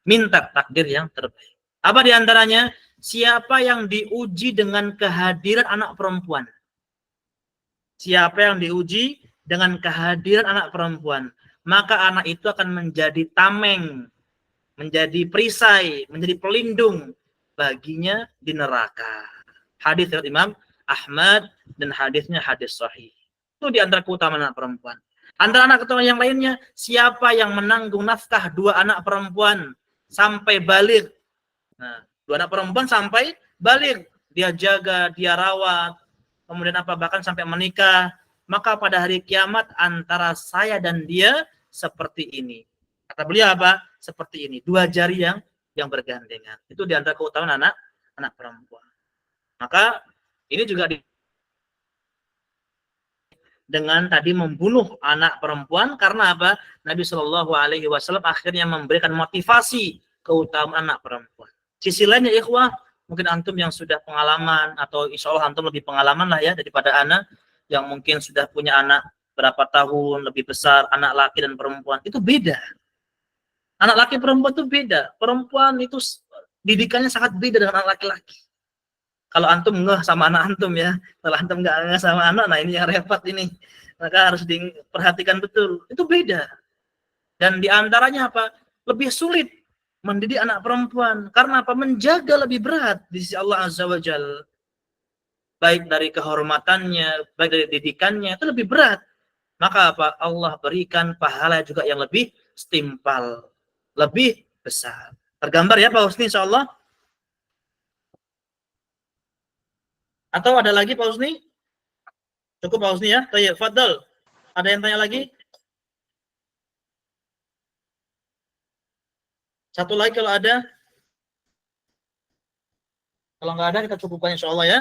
Minta takdir yang terbaik. Apa diantaranya? Siapa yang diuji dengan kehadiran anak perempuan? Siapa yang diuji dengan kehadiran anak perempuan? Maka anak itu akan menjadi tameng, menjadi perisai, menjadi pelindung baginya di neraka. Hadis riwayat Imam Ahmad dan hadisnya hadis sahih. Itu di antara keutamaan anak perempuan. Antara anak keutamaan yang lainnya, siapa yang menanggung nafkah dua anak perempuan sampai baligh. Nah, dua anak perempuan sampai baligh, dia jaga, dia rawat, kemudian bahkan sampai menikah, maka pada hari kiamat antara saya dan dia seperti ini. Kata beliau apa? Seperti ini, dua jari yang bergandengan. Itu di antara keutamaan anak perempuan. Maka ini juga dengan tadi membunuh anak perempuan karena apa? Nabi Shallallahu Alaihi Wasallam akhirnya memberikan motivasi keutamaan anak perempuan. Sisi lainnya ikhwah, mungkin antum yang sudah pengalaman atau insya Allah antum lebih pengalaman lah ya daripada anak yang mungkin sudah punya anak berapa tahun lebih besar, anak laki dan perempuan itu beda. Anak laki perempuan itu beda. Perempuan itu didikannya sangat beda dengan anak laki-laki. Kalau antum ngeh sama anak antum ya, kalau antum nggak ngeh sama anak, nah ini yang repot ini. Maka harus diperhatikan betul. Itu beda. Dan diantaranya apa? Lebih sulit mendidik anak perempuan. Karena apa? Menjaga lebih berat di sisi Allah Azza wa Jalla. Baik dari kehormatannya, baik dari didikannya, itu lebih berat. Maka apa? Allah berikan pahala juga yang lebih setimpal, lebih besar. Tergambar ya Pak Husni insya Allah? Atau ada lagi Pak Husni? Cukup Pak Husni ya? Tayyib, Fadl. Ada yang tanya lagi? Satu lagi kalau ada. Kalau nggak ada kita cukupkan insya Allah ya.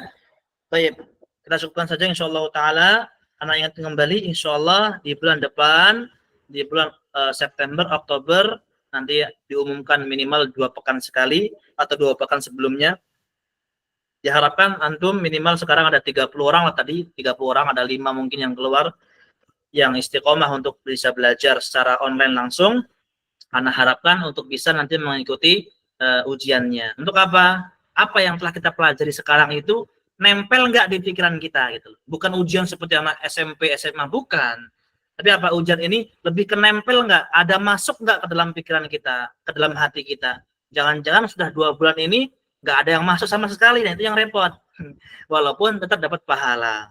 Tayyib. Kita cukupkan saja insya Allah ta'ala. Karena ingat kembali insya Allah di bulan depan, di bulan September, Oktober, nanti diumumkan minimal 2 pekan sekali atau 2 pekan sebelumnya. Diharapkan antum minimal sekarang ada 30 orang lah tadi, 30 orang, ada 5 mungkin yang keluar yang istiqomah untuk bisa belajar secara online langsung. Ana harapkan untuk bisa nanti mengikuti ujiannya. Untuk apa? Apa yang telah kita pelajari sekarang itu nempel nggak di pikiran kita gitu. Bukan ujian seperti anak SMP, SMA, bukan. Tapi apa ujian ini lebih ke nempel nggak? Ada masuk nggak ke dalam pikiran kita, ke dalam hati kita? Jangan-jangan sudah 2 bulan ini nggak ada yang masuk sama sekali, nah itu yang repot. Walaupun tetap dapat pahala,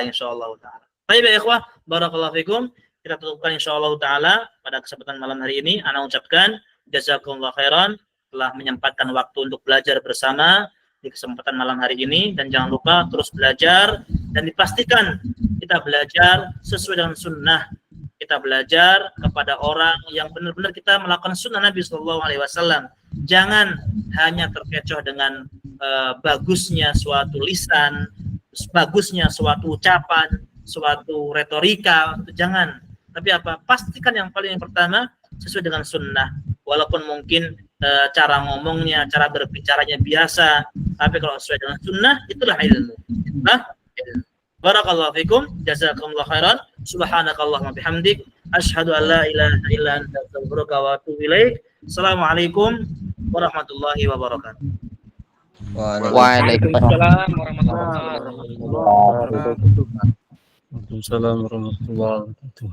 insyaallah taala. Baik ya ikhwah, barakallahu fikum. Kita tutupkan insyaallah taala pada kesempatan malam hari ini. Ana ucapkan jazakumullah khairan telah menyempatkan waktu untuk belajar bersama di kesempatan malam hari ini, dan jangan lupa terus belajar dan dipastikan kita belajar sesuai dengan sunnah. Kita belajar kepada orang yang benar-benar kita melakukan sunnah Nabi Shallallahu Alaihi Wasallam. Jangan hanya terkecoh dengan bagusnya suatu lisan, bagusnya suatu ucapan, suatu retorika. Jangan. Tapi apa? Pastikan yang paling pertama sesuai dengan sunnah. Walaupun mungkin cara ngomongnya, cara berbicaranya biasa, tapi kalau sesuai dengan sunnah, itulah ilmu. Barakallahu fikum, jazakumullah khairan, subhanakallahumma bihamdik, asyhadu an la ilaha illa anta astaghfiruka wa atubu ilaik. Assalamualaikum warahmatullahi wabarakatuh. Waalaikumsalam. Waalaikumsalam warahmatullahi wabarakatuh. Waalaikumsalam warahmatullahi wabarakatuh.